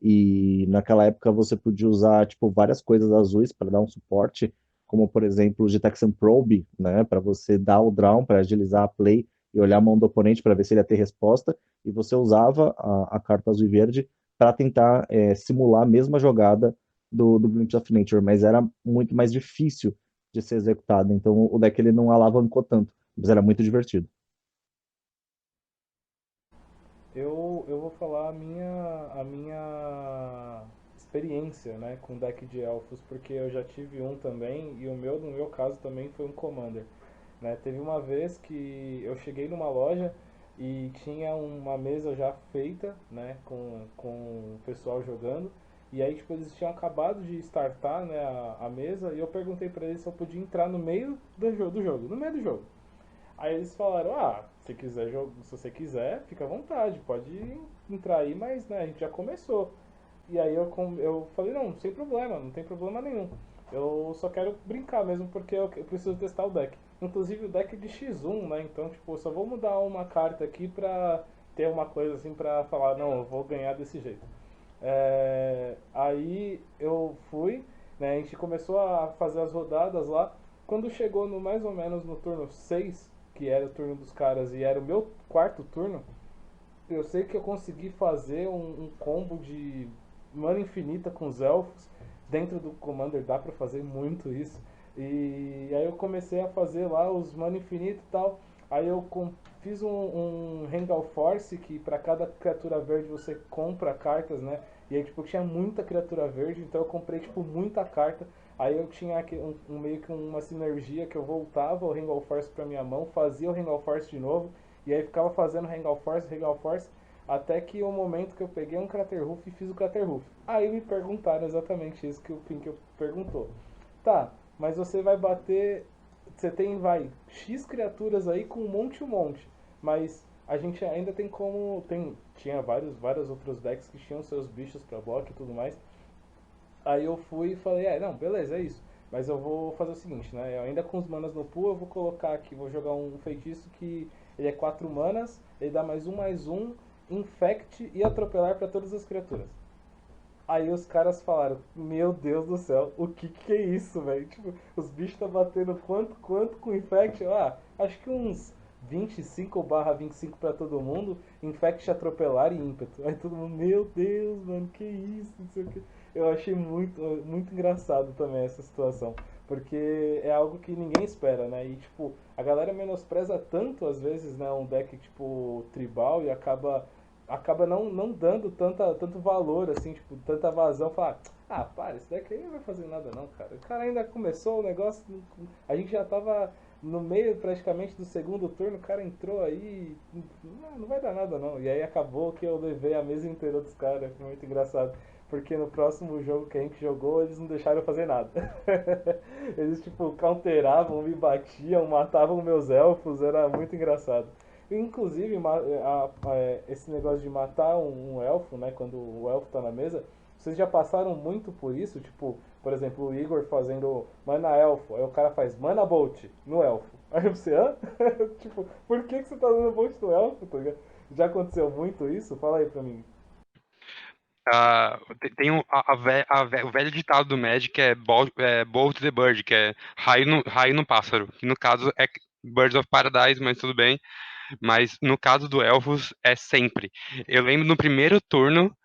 e naquela época você podia usar tipo várias coisas azuis para dar um suporte, como por exemplo o Gitaxian Probe, né, para você dar o draw para agilizar a play e olhar a mão do oponente para ver se ele ia ter resposta, e você usava a carta azul e verde para tentar simular a mesma jogada do Glimpse of Nature, mas era muito mais difícil de ser executado, então o deck ele não alavancou tanto, mas era muito divertido. Eu vou falar a minha experiência, né, com deck de elfos, porque eu já tive um também e no meu caso também foi um commander, né? Teve uma vez que eu cheguei numa loja e tinha uma mesa já feita, né, com o pessoal jogando. E aí, tipo, eles tinham acabado de startar, né, a mesa, e eu perguntei pra eles se eu podia entrar no meio do jogo, no meio do jogo. Aí eles falaram, se você quiser, fica à vontade, pode entrar aí, mas né, a gente já começou. E aí eu falei, não, sem problema, não tem problema nenhum. Eu só quero brincar mesmo porque eu preciso testar o deck. Inclusive o deck de X1, né? Então, tipo, eu só vou mudar uma carta aqui pra ter uma coisa assim pra falar, não, eu vou ganhar desse jeito. Aí eu fui, né? A gente começou a fazer as rodadas lá. Quando chegou no mais ou menos no turno 6 que era o turno dos caras e era o meu quarto turno, eu sei que eu consegui fazer um combo de mana infinita com os elfos. Dentro do Commander dá pra fazer muito isso. E aí eu comecei a fazer lá os mana infinito e tal. Aí eu fiz um Rengal Force que para cada criatura verde você compra cartas, né? E aí tipo tinha muita criatura verde, então eu comprei tipo muita carta. Aí eu tinha aqui meio que uma sinergia que eu voltava o Rengal Force pra minha mão, fazia o Rengal Force de novo, e aí ficava fazendo Rengal Force, até que o momento que eu peguei um Craterhoof e fiz o Craterhoof. Aí me perguntaram exatamente isso que o Pink perguntou. Tá, mas você vai bater. Você tem, vai, X criaturas aí com um monte. Mas a gente ainda tem como. Tinha vários outros decks que tinham seus bichos pra bloco e tudo mais. Aí eu fui e falei, não, beleza, é isso. Mas eu vou fazer o seguinte, né? Eu ainda com os manas no pool, eu vou colocar aqui, vou jogar um feitiço que ele é 4 manas, ele dá mais um, infect e atropelar para todas as criaturas. Aí os caras falaram, meu Deus do céu, o que é isso, velho? Tipo, os bichos tá batendo quanto com infect? Acho que uns 25/25 pra todo mundo, infect, atropelar e ímpeto. Aí todo mundo, meu Deus, mano, que isso, não sei o que. Eu achei muito engraçado também essa situação, porque é algo que ninguém espera, né? E tipo, a galera menospreza tanto às vezes, né, um deck tipo tribal e acaba não dando tanto valor, assim, tipo, tanta vazão, falar, para, esse deck aí não vai fazer nada não, cara. O cara ainda começou o negócio, a gente já tava no meio praticamente do segundo turno, o cara entrou aí, não vai dar nada não. E aí acabou que eu levei a mesa inteira dos caras, foi muito engraçado. Porque no próximo jogo que a gente jogou, eles não deixaram eu fazer nada. Eles, tipo, counteravam, me batiam, matavam meus elfos, era muito engraçado. Inclusive, esse negócio de matar um elfo, né? Quando o elfo tá na mesa, vocês já passaram muito por isso? Tipo, por exemplo, o Igor fazendo mana elfo, aí o cara faz mana bolt no elfo. Aí você, hã? Tipo, por que você tá dando bolt no elfo? Tá ligado? Já aconteceu muito isso? Fala aí pra mim. Tem o velho ditado do Magic, que é Bolt the Bird, que é raio no pássaro, que no caso é Birds of Paradise, mas tudo bem. Mas no caso do Elfos, é sempre. Eu lembro no primeiro turno,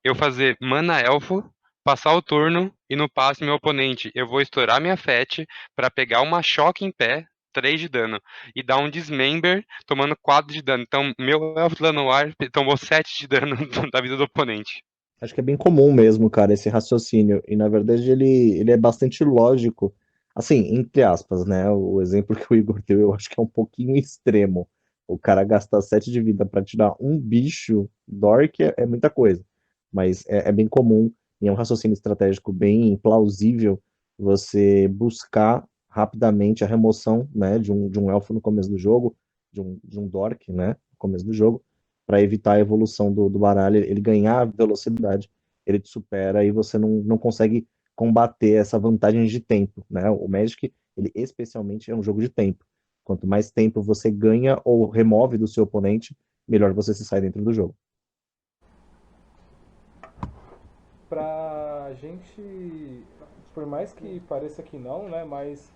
eu fazer mana elfo, passar o turno, e no passe meu oponente, eu vou estourar minha Fetch pra pegar uma choque em pé, 3 de dano, e dar um Dismember, tomando 4 de dano. Então, meu Elfo Lanoir tomou 7 de dano da vida do oponente. Acho que é bem comum mesmo, cara, esse raciocínio. E na verdade ele é bastante lógico. Assim, entre aspas, né? O exemplo que o Igor deu, eu acho que é um pouquinho extremo. O cara gastar 7 de vida para tirar um bicho Dork é muita coisa. Mas é bem comum e é um raciocínio estratégico bem plausível você buscar rapidamente a remoção, né, de um elfo no começo do jogo, de um Dork, né, no começo do jogo para evitar a evolução do baralho, ele ganhar velocidade, ele te supera e você não consegue combater essa vantagem de tempo, né? O Magic, ele especialmente é um jogo de tempo. Quanto mais tempo você ganha ou remove do seu oponente, melhor você se sai dentro do jogo. Pra gente, por mais que pareça que não, né, mas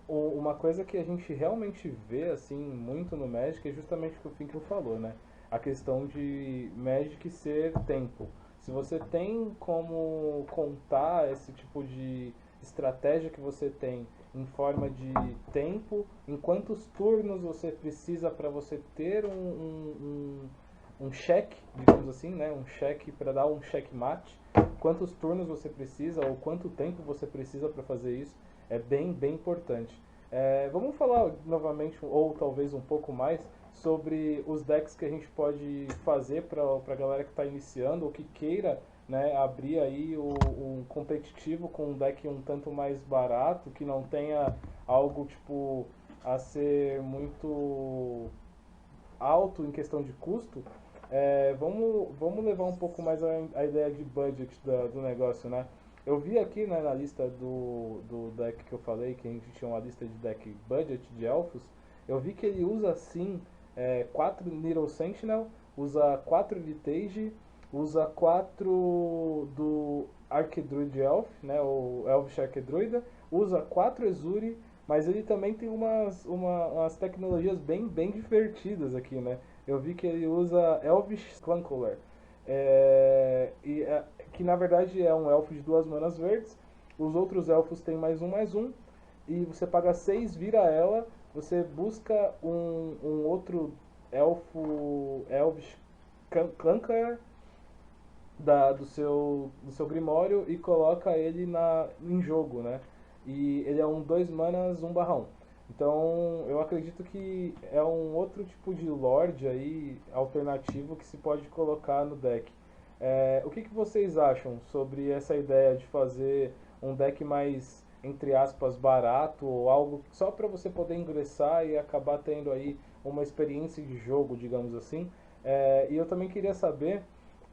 uma coisa que a gente realmente vê assim muito no Magic é justamente o que o Finkel falou, né? A questão de Magic ser tempo. Se você tem como contar esse tipo de estratégia que você tem em forma de tempo, em quantos turnos você precisa para você ter um cheque, digamos assim, né? Um cheque para dar um checkmate, quantos turnos você precisa ou quanto tempo você precisa para fazer isso, é bem importante. Vamos falar novamente, ou talvez um pouco mais, sobre os decks que a gente pode fazer para a galera que está iniciando ou que queira, né, abrir aí um competitivo com um deck um tanto mais barato, que não tenha algo tipo a ser muito alto em questão de custo. Vamos levar um pouco mais a ideia de budget do negócio, né? Eu vi aqui, né, na lista do deck que eu falei, que a gente tinha uma lista de deck budget de elfos, eu vi que ele usa sim 4 Needle Sentinel, usa 4 Litage, usa 4 do Archdruid Elf, né, o Elvish Archdruida, usa 4 Ezuri, mas ele também tem umas tecnologias bem divertidas aqui, né? Eu vi que ele usa Elvish Clunkular, que na verdade é um elfo de 2 manas verdes. Os outros elfos têm mais um, e você paga 6, vira ela, você busca um outro elfo Elvish Clunkular do seu Grimório e coloca ele em jogo, né? E ele é um 2 manas 1/1. Então eu acredito que é um outro tipo de Lorde aí alternativo que se pode colocar no deck. O que vocês acham sobre essa ideia de fazer um deck mais, entre aspas, barato ou algo só para você poder ingressar e acabar tendo aí uma experiência de jogo, digamos assim? E eu também queria saber,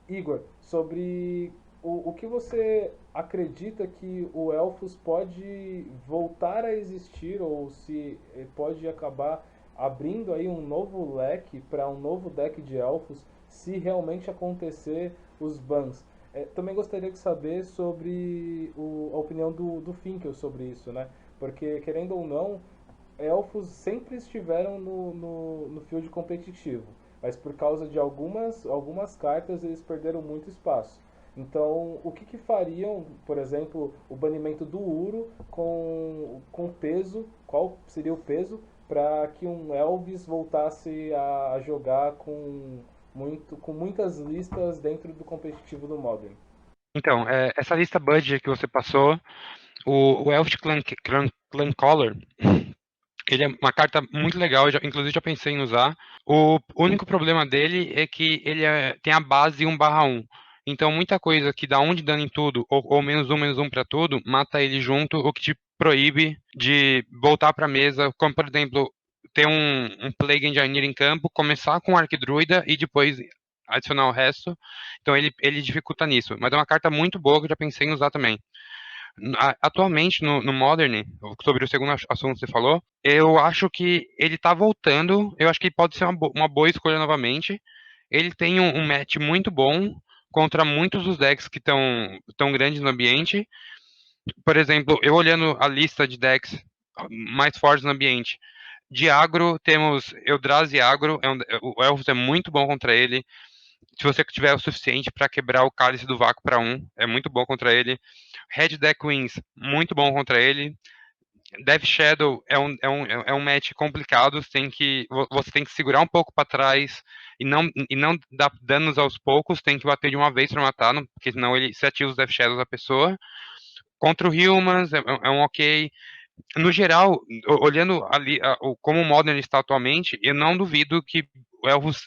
Igor, sobre o que você acredita que o Elfos pode voltar a existir ou se pode acabar abrindo aí um novo leque para um novo deck de Elfos se realmente acontecer os bans. Também gostaria de saber sobre a opinião do Finkel sobre isso, né? Porque, querendo ou não, elfos sempre estiveram no field competitivo, mas por causa de algumas cartas eles perderam muito espaço. Então, o que fariam, por exemplo, o banimento do Uro com peso? Qual seria o peso para que um Elvis voltasse a jogar com muitas listas dentro do competitivo do Modern? Então, essa lista budget que você passou, o Elf Clan Collar, ele é uma carta muito legal, inclusive já pensei em usar. O único problema dele é que ele tem a base 1/1. Então, muita coisa que dá 1 de dano em tudo, ou -1/-1 pra tudo, mata ele junto, o que te proíbe de voltar pra mesa, como por exemplo, ter um Plague Engineer em campo, começar com Arquidruida e depois adicionar o resto. Então, ele dificulta nisso. Mas é uma carta muito boa que eu já pensei em usar também. Atualmente, no Modern, sobre o segundo assunto que você falou, eu acho que ele tá voltando. Eu acho que pode ser uma boa escolha novamente. Ele tem um match muito bom contra muitos dos decks que estão tão grandes no ambiente. Por exemplo, eu olhando a lista de decks mais fortes no ambiente, de agro temos Eldrazi Agro, o Elves é muito bom contra ele. Se você tiver o suficiente para quebrar o Cálice do Vácuo para um, é muito bom contra ele. Red Deck Wings, muito bom contra ele. Death Shadow é um match complicado, você tem que segurar um pouco para trás e não dar danos aos poucos, tem que bater de uma vez para matar, porque senão ele se ativa os Death Shadows da pessoa. Contra o Humans é um ok. No geral, olhando ali como o Modern está atualmente, eu não duvido que o Elvos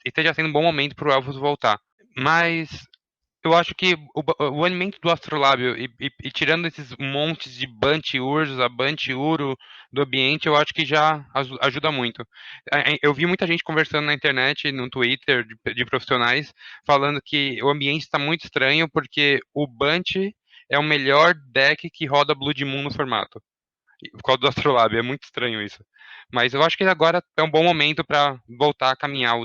esteja sendo um bom momento para o Elvos voltar. Mas eu acho que o alimento do Astrolábio e tirando esses montes de Bunt Urza, Bunt Uro do ambiente, eu acho que já ajuda muito. Eu vi muita gente conversando na internet, no Twitter, de profissionais, falando que o ambiente está muito estranho porque o Bunt é o melhor deck que roda Blood Moon no formato. Por causa do Astrolábio, é muito estranho isso. Mas eu acho que agora é um bom momento para voltar a caminhar o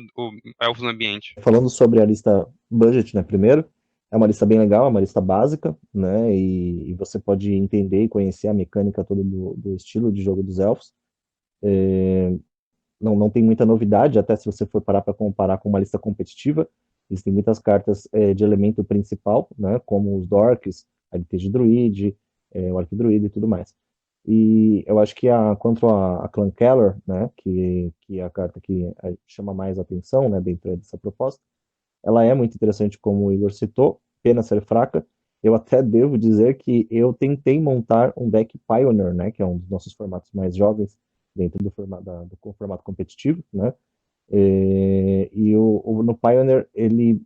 Elfos no ambiente. Falando sobre a lista budget, né, primeiro, é uma lista bem legal, é uma lista básica, né, e você pode entender e conhecer a mecânica toda do estilo de jogo dos elfos. Não tem muita novidade, até se você for parar para comparar com uma lista competitiva, existem muitas cartas de elemento principal, né, como os Dorks, a LT Druid, o Arquidruid e tudo mais. E eu acho que quanto a Clan Keller, né, que é a carta que chama mais atenção, né, dentro dessa proposta, ela é muito interessante, como o Igor citou, pena ser fraca. Eu até devo dizer que eu tentei montar um deck Pioneer, né, que é um dos nossos formatos mais jovens dentro do formato competitivo, né? No Pioneer,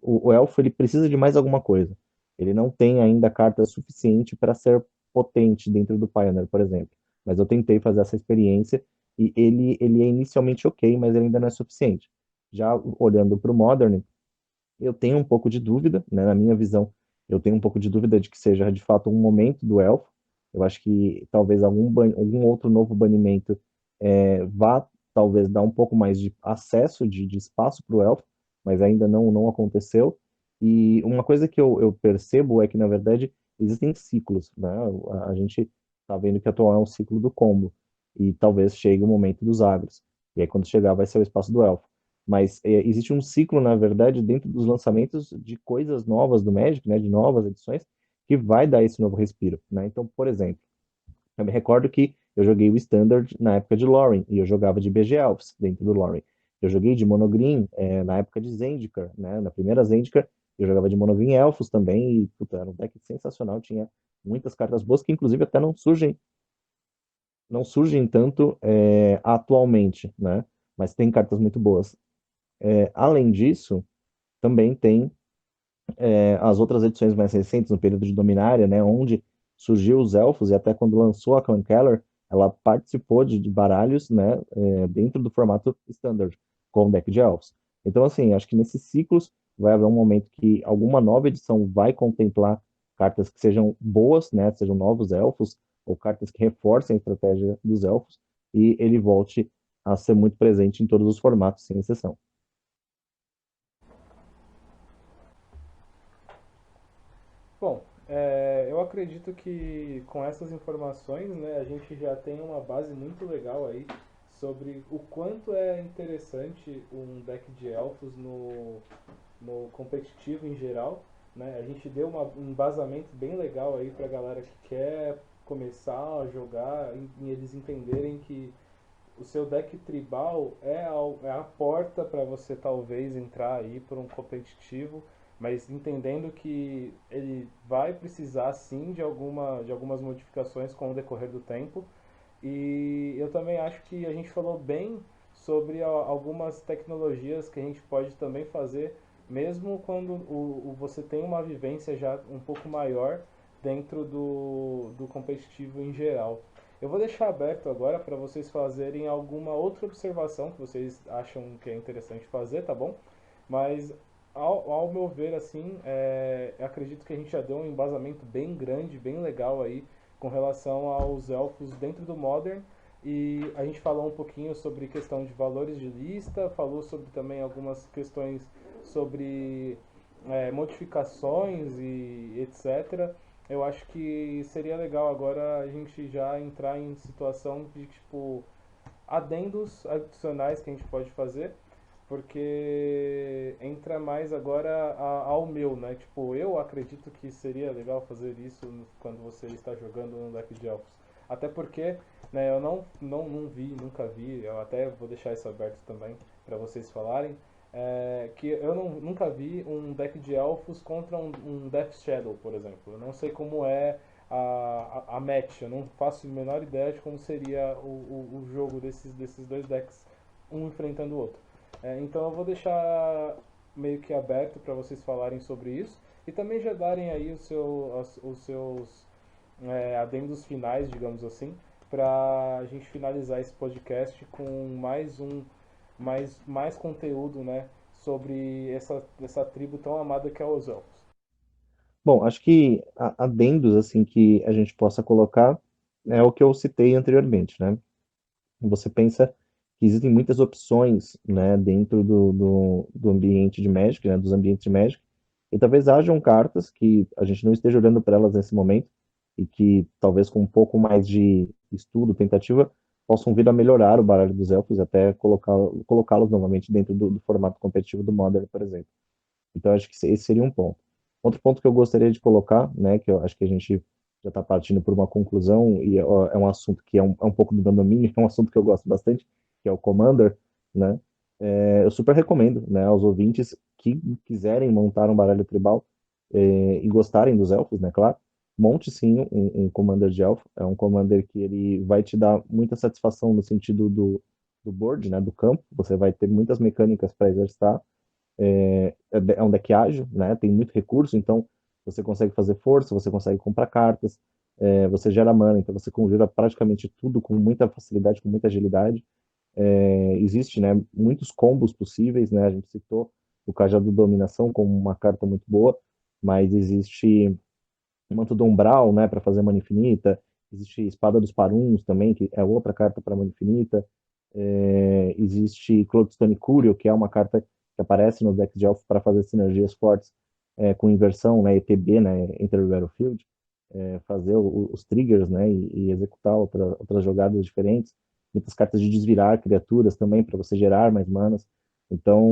o Elfo ele precisa de mais alguma coisa. Ele não tem ainda carta suficiente para ser potente dentro do Pioneer, por exemplo. Mas eu tentei fazer essa experiência e ele é inicialmente ok, mas ele ainda não é suficiente. Já olhando para o Modern, eu tenho um pouco de dúvida, né, na minha visão, eu tenho um pouco de dúvida de que seja de fato um momento do elfo. Eu acho que talvez algum outro novo banimento vá talvez dar um pouco mais de acesso, de espaço para o elfo, mas ainda não aconteceu. E uma coisa que eu percebo é que, na verdade, existem ciclos, né? A gente está vendo que atual é um ciclo do combo, e talvez chegue o momento dos agros. E aí, quando chegar, vai ser o espaço do elfo. Mas existe um ciclo, na verdade, dentro dos lançamentos de coisas novas do Magic, né, de novas edições, que vai dar esse novo respiro, né? Então, por exemplo, eu me recordo que eu joguei o Standard na época de Lorien, e eu jogava de BG Elves dentro do Lorien. Eu joguei de Monogreen na época de Zendikar, né? Na primeira Zendikar, eu jogava de Monogreen Elfos também, e puta, era um deck sensacional, tinha muitas cartas boas que inclusive até não surgem tanto atualmente, né? Mas tem cartas muito boas. Além disso, também tem as outras edições mais recentes, no período de Dominária, né, onde surgiu os Elfos, e até quando lançou a Clan Keller, ela participou de baralhos, né, dentro do formato Standard, com o deck de Elfos. Então, assim, acho que nesses ciclos vai haver um momento que alguma nova edição vai contemplar cartas que sejam boas, né, sejam novos Elfos, ou cartas que reforcem a estratégia dos Elfos, e ele volte a ser muito presente em todos os formatos, sem exceção. Bom, eu acredito que com essas informações, né, a gente já tem uma base muito legal aí sobre o quanto é interessante um deck de elfos no competitivo em geral, né? A gente deu um embasamento bem legal aí pra galera que quer começar a jogar, em eles entenderem que o seu deck tribal é a porta para você talvez entrar aí por um competitivo, mas entendendo que ele vai precisar sim de algumas modificações com o decorrer do tempo. E eu também acho que a gente falou bem sobre algumas tecnologias que a gente pode também fazer, mesmo quando você tem uma vivência já um pouco maior dentro do competitivo em geral. Eu vou deixar aberto agora para vocês fazerem alguma outra observação que vocês acham que é interessante fazer, tá bom? Mas ao meu ver, assim, eu acredito que a gente já deu um embasamento bem grande, bem legal aí com relação aos elfos dentro do Modern. E a gente falou um pouquinho sobre questão de valores de lista, falou sobre também algumas questões sobre modificações e etc. Eu acho que seria legal agora a gente já entrar em situação de tipo adendos adicionais que a gente pode fazer, porque entra mais agora ao meu, né? Tipo, eu acredito que seria legal fazer isso quando você está jogando no deck de elfos. Até porque, né, eu não vi, nunca vi, eu até vou deixar isso aberto também para vocês falarem, que eu nunca vi um deck de elfos contra um Death Shadow, por exemplo. Eu não sei como é a match, eu não faço a menor ideia de como seria o jogo desses dois decks, um enfrentando o outro. Então eu vou deixar meio que aberto para vocês falarem sobre isso e também já darem aí os seus adendos finais, digamos assim, para a gente finalizar esse podcast com mais conteúdo, né, sobre essa tribo tão amada que é os elfos. Bom, acho que adendos assim que a gente possa colocar é o que eu citei anteriormente, né? Você pensa que existem muitas opções, né, dentro do ambiente de Magic, né, dos ambientes de Magic, e talvez hajam cartas que a gente não esteja olhando para elas nesse momento e que talvez com um pouco mais de estudo, tentativa, possam vir a melhorar o baralho dos elfos e até colocá-los novamente dentro do formato competitivo do Modern, por exemplo. Então, acho que esse seria um ponto. Outro ponto que eu gostaria de colocar, né, que eu acho que a gente já está partindo por uma conclusão, e ó, é um assunto que é um pouco do meu domínio, é um assunto que eu gosto bastante, que é o Commander, né? Eu super recomendo, né, aos ouvintes que quiserem montar um baralho tribal e gostarem dos elfos, né, claro, monte sim um Commander de elfo. É um Commander que ele vai te dar muita satisfação no sentido do board, né, do campo. Você vai ter muitas mecânicas para exercitar, é um deck ágil, né? Tem muito recurso, então você consegue fazer força, você consegue comprar cartas, você gera mana, então você conjura praticamente tudo com muita facilidade, com muita agilidade. Existe, né, muitos combos possíveis, né? A gente citou o Cajado Dominação como uma carta muito boa, mas existe o Manto do Umbral, né, para fazer mana infinita. Existe Espada dos Paruns também, que é outra carta para mana infinita. Existe Cloudstone Curio, que é uma carta que aparece no deck de elfo para fazer sinergias fortes com inversão, né, ETB, né, Enter the Battlefield, fazer os triggers, né, e executar outras jogadas diferentes. Muitas cartas de desvirar criaturas também para você gerar mais manas. Então,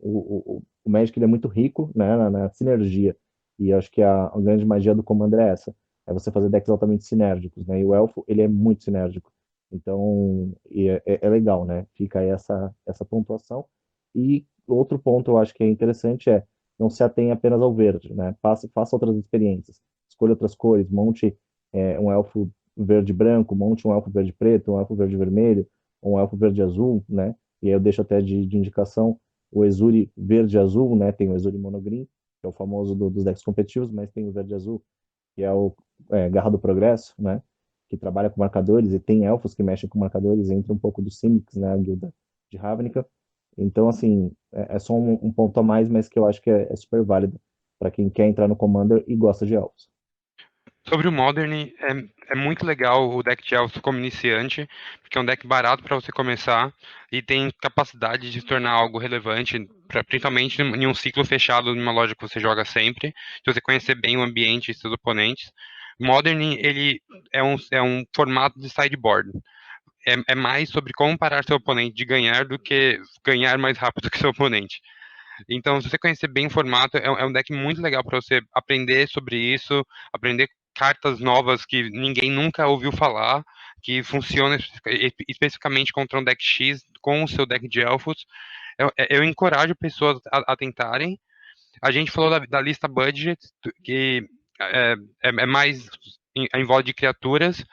o Magic ele é muito rico, né, na sinergia. E eu acho que a grande magia do Commander é essa. É você fazer decks altamente sinérgicos, né? E o Elfo, ele é muito sinérgico. Então, é legal, né? Fica aí essa pontuação. E outro ponto eu acho que é interessante é não se atenha apenas ao verde, né? Faça outras experiências. Escolha outras cores, monte um elfo verde branco, monte um elfo verde preto, um elfo verde vermelho, um elfo verde azul, né? E aí eu deixo até de indicação o Exuri verde azul, né? Tem o Exuri monogreen, que é o famoso dos decks competitivos, mas tem o verde azul, que é o Garra do Progresso, né? Que trabalha com marcadores, e tem elfos que mexem com marcadores, entra um pouco do Simics, né? A guilda de Ravnica. Então, assim, é só um ponto a mais, mas que eu acho que é super válido para quem quer entrar no Commander e gosta de elfos. Sobre o Modern, é muito legal o deck de elfos como iniciante, porque é um deck barato para você começar e tem capacidade de se tornar algo relevante, principalmente em um ciclo fechado, numa loja que você joga sempre, se você conhecer bem o ambiente e seus oponentes. Modern, ele é um formato de sideboard. É mais sobre como parar seu oponente de ganhar do que ganhar mais rápido que seu oponente. Então, se você conhecer bem o formato, é um deck muito legal para você aprender sobre isso, aprender cartas novas que ninguém nunca ouviu falar, que funcionam especificamente contra um deck X com o seu deck de elfos. Eu encorajo pessoas a tentarem. A gente falou da lista budget, que é mais em volta de criaturas,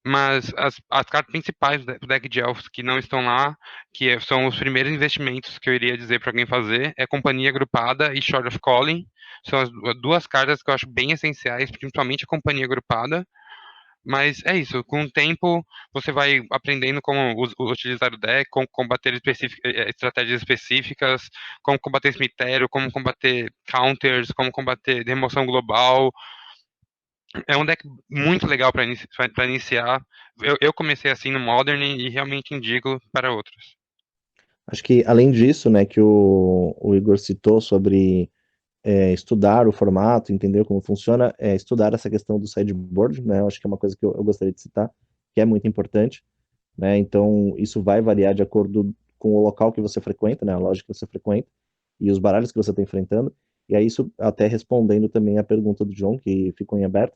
mas as cartas principais do deck de elfos que não estão lá, são os primeiros investimentos que eu iria dizer para alguém fazer, é Companhia Agrupada e Short of Calling. São as duas cartas que eu acho bem essenciais, principalmente a Companhia Agrupada. Mas é isso, com o tempo você vai aprendendo como utilizar o deck, como combater estratégias específicas, como combater cemitério, como combater counters, como combater remoção global. É um deck muito legal para iniciar. Eu comecei assim no Modern e realmente indico para outros. Acho que, além disso, né, que o Igor citou sobre estudar o formato, entender como funciona, estudar essa questão do sideboard, né? Eu acho que é uma coisa que eu gostaria de citar, que é muito importante, né? Então, isso vai variar de acordo com o local que você frequenta, né? A loja que você frequenta e os baralhos que você está enfrentando. E aí, isso até respondendo também a pergunta do John, que ficou em aberto,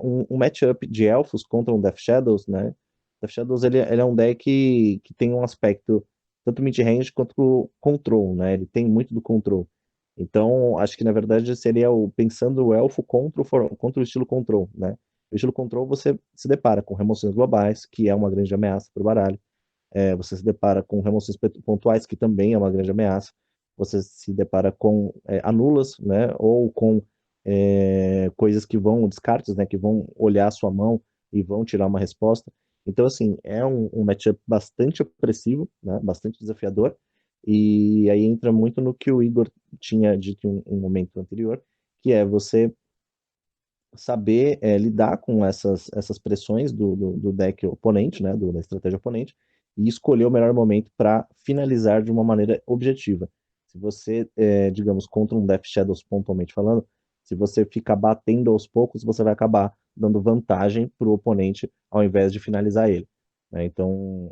um matchup de elfos contra um Death Shadows, né? Death Shadows, ele é um deck que tem um aspecto tanto mid-range quanto control, né? Ele tem muito do control. Então, acho que na verdade seria pensando o elfo contra o estilo control, né? O estilo control você se depara com remoções globais, que é uma grande ameaça para o baralho. Você se depara com remoções pontuais, que também é uma grande ameaça. Você se depara com anulas, né? Ou com coisas que vão, descartes, né? Que vão olhar a sua mão e vão tirar uma resposta. Então, assim, é um matchup bastante opressivo, né? Bastante desafiador. E aí entra muito no que o Igor tinha dito em um momento anterior, que é você saber lidar com essas pressões do deck oponente, né, da estratégia oponente, e escolher o melhor momento para finalizar de uma maneira objetiva. Se você, digamos, contra um Death Shadows pontualmente falando, se você ficar batendo aos poucos, você vai acabar dando vantagem para o oponente ao invés de finalizar ele, né? Então,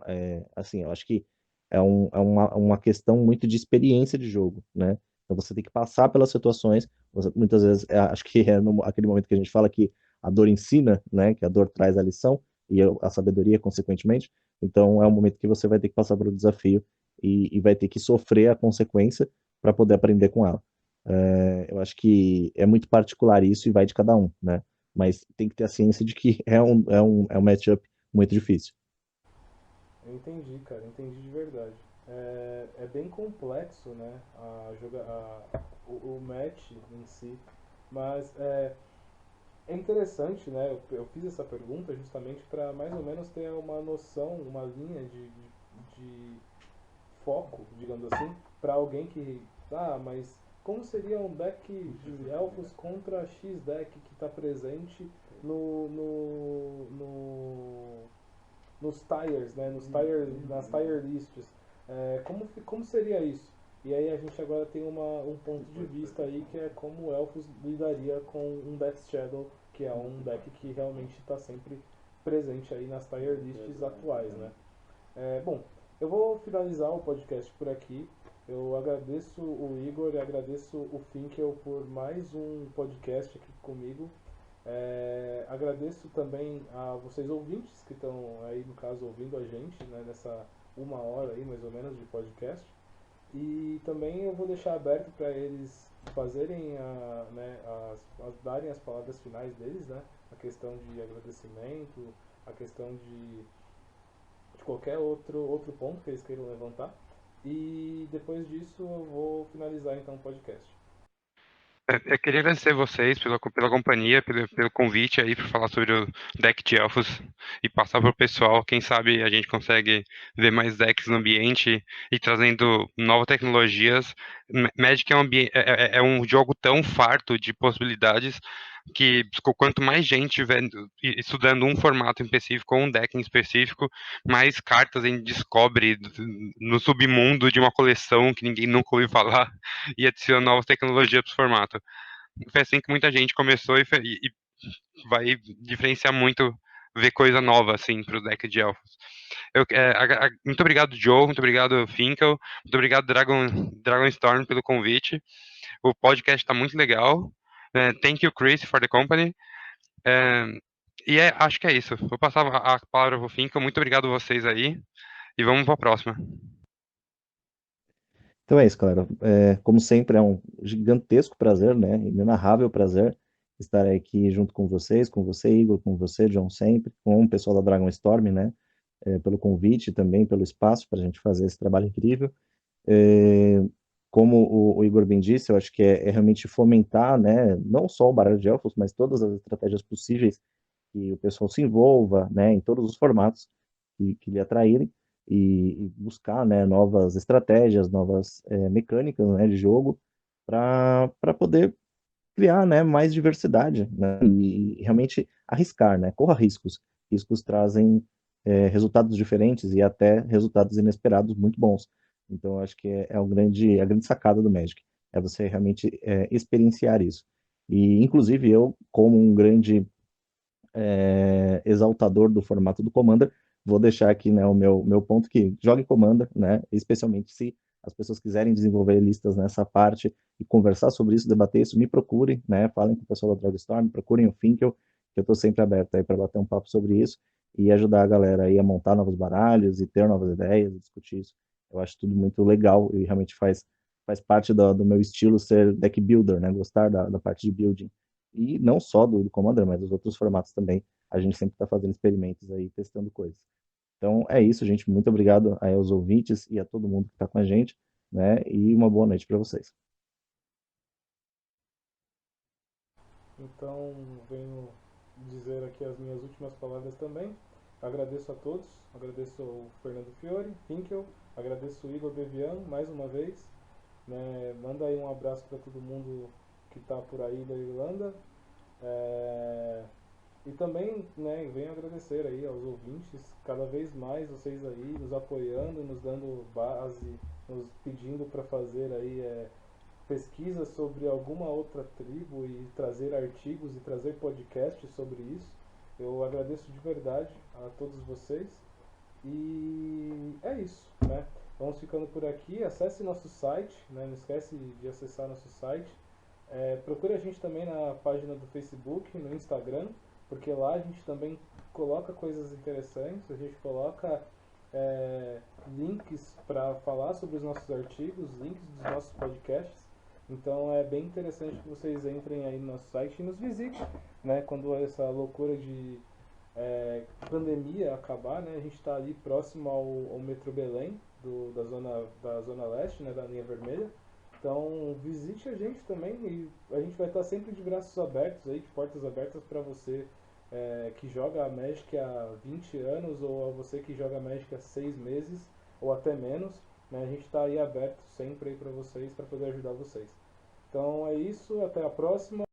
assim, eu acho que é uma questão muito de experiência de jogo, né? Então você tem que passar pelas situações. Muitas vezes, acho que é aquele momento que a gente fala que a dor ensina, né? Que a dor traz a lição e a sabedoria, consequentemente. Então é um momento que você vai ter que passar pelo desafio e vai ter que sofrer a consequência para poder aprender com ela. Eu acho que é muito particular isso e vai de cada um, né? Mas tem que ter a ciência de que é um matchup muito difícil. Eu entendi, cara, entendi de verdade. É bem complexo, né, o match em si, mas é interessante, né, eu fiz essa pergunta justamente para mais ou menos ter uma noção, uma linha de foco, digamos assim, para alguém que, mas como seria um deck de elfos contra X deck que está presente nos tires, né, nas tire lists, como seria isso? E aí a gente agora tem um ponto de vista aí que é como o Elfos lidaria com um Death Shadow, que é um deck que realmente está sempre presente aí nas tier lists atuais, né? Bom, eu vou finalizar o podcast por aqui. Eu agradeço o Igor e agradeço o Finkel por mais um podcast aqui comigo. Agradeço também a vocês ouvintes que estão aí, no caso, ouvindo a gente, né, nessa 1 hora aí, mais ou menos, de podcast. E também eu vou deixar aberto para eles fazerem, né, darem as palavras finais deles, né, a questão de agradecimento, a questão de qualquer outro ponto que eles queiram levantar. E depois disso eu vou finalizar então o podcast. Eu queria agradecer vocês pela companhia, pelo convite aí para falar sobre o deck de elfos e passar para o pessoal. Quem sabe a gente consegue ver mais decks no ambiente e trazendo novas tecnologias. Magic é um jogo tão farto de possibilidades que quanto mais gente estiver estudando um formato em específico ou um deck em específico, mais cartas a gente descobre no submundo de uma coleção que ninguém nunca ouviu falar e adiciona novas tecnologias para o formato. Foi assim que muita gente começou e vai diferenciar muito ver coisa nova assim para o deck de elfos. Muito obrigado, Joe, muito obrigado, Finkel, muito obrigado, Dragon Storm, pelo convite. O podcast está muito legal. Thank you, Chris, for the company. É, acho que é isso. Vou passar a palavra para o Finkel. Muito obrigado a vocês aí. E vamos para a próxima. Então é isso, galera. Como sempre, é um gigantesco prazer, né? Inenarrável prazer estar aqui junto com vocês, com você, Igor, com você, John, sempre, com o pessoal da Dragon Storm, né? Pelo convite e também pelo espaço para a gente fazer esse trabalho incrível. É, Como o Igor bem disse, eu acho que é realmente fomentar, né? Não só o baralho de elfos, mas todas as estratégias possíveis que o pessoal se envolva, né? Em todos os formatos que lhe atraírem e buscar, né, novas estratégias, novas mecânicas, né, de jogo para poder criar, né, mais diversidade, né, e realmente arriscar, né, corra riscos. Riscos trazem resultados diferentes e até resultados inesperados muito bons. Então, acho que é a grande sacada do Magic. é você realmente experienciar isso. E, inclusive, eu, como um grande exaltador do formato do Commander, vou deixar aqui, né, o meu ponto que jogue Commander, né, especialmente se as pessoas quiserem desenvolver listas nessa parte e conversar sobre isso, debater isso, me procurem, né, falem com o pessoal da Dragstorm, procurem o Finkel, que eu estou sempre aberto aí para bater um papo sobre isso e ajudar a galera aí a montar novos baralhos e ter novas ideias, discutir isso. Eu acho tudo muito legal e realmente faz parte do meu estilo ser deck builder, né, gostar da parte de building. E não só do Commander, mas dos outros formatos também. A gente sempre está fazendo experimentos aí, testando coisas. Então é isso, gente. Muito obrigado aí aos ouvintes e a todo mundo que está com a gente, né? E uma boa noite para vocês. Então, venho dizer aqui as minhas últimas palavras também. Agradeço a todos, agradeço ao Fernando Fiore, Hinkel, agradeço o Igor Beviano mais uma vez. Né? Manda aí um abraço para todo mundo que está por aí da Irlanda. É, E também, né, venho agradecer aí aos ouvintes, cada vez mais vocês aí nos apoiando, nos dando base, nos pedindo para fazer aí pesquisas sobre alguma outra tribo e trazer artigos e trazer podcasts sobre isso. Eu agradeço de verdade a todos vocês e é isso, né? Vamos ficando por aqui. Acesse nosso site, né? Não esquece de acessar nosso site. Procure a gente também na página do Facebook, no Instagram, porque lá a gente também coloca coisas interessantes, a gente coloca links para falar sobre os nossos artigos, links dos nossos podcasts. Então é bem interessante que vocês entrem aí no nosso site e nos visitem, né? Quando essa loucura de pandemia acabar, né? A gente está ali próximo ao metrô Belém, da zona leste, né? Da linha vermelha. Então visite a gente também e a gente vai estar sempre de braços abertos aí, de portas abertas para você que joga a Magic há 20 anos ou a você que joga a Magic há 6 meses ou até menos. Né? A gente está aí aberto sempre aí para vocês, para poder ajudar vocês. Então é isso, até a próxima.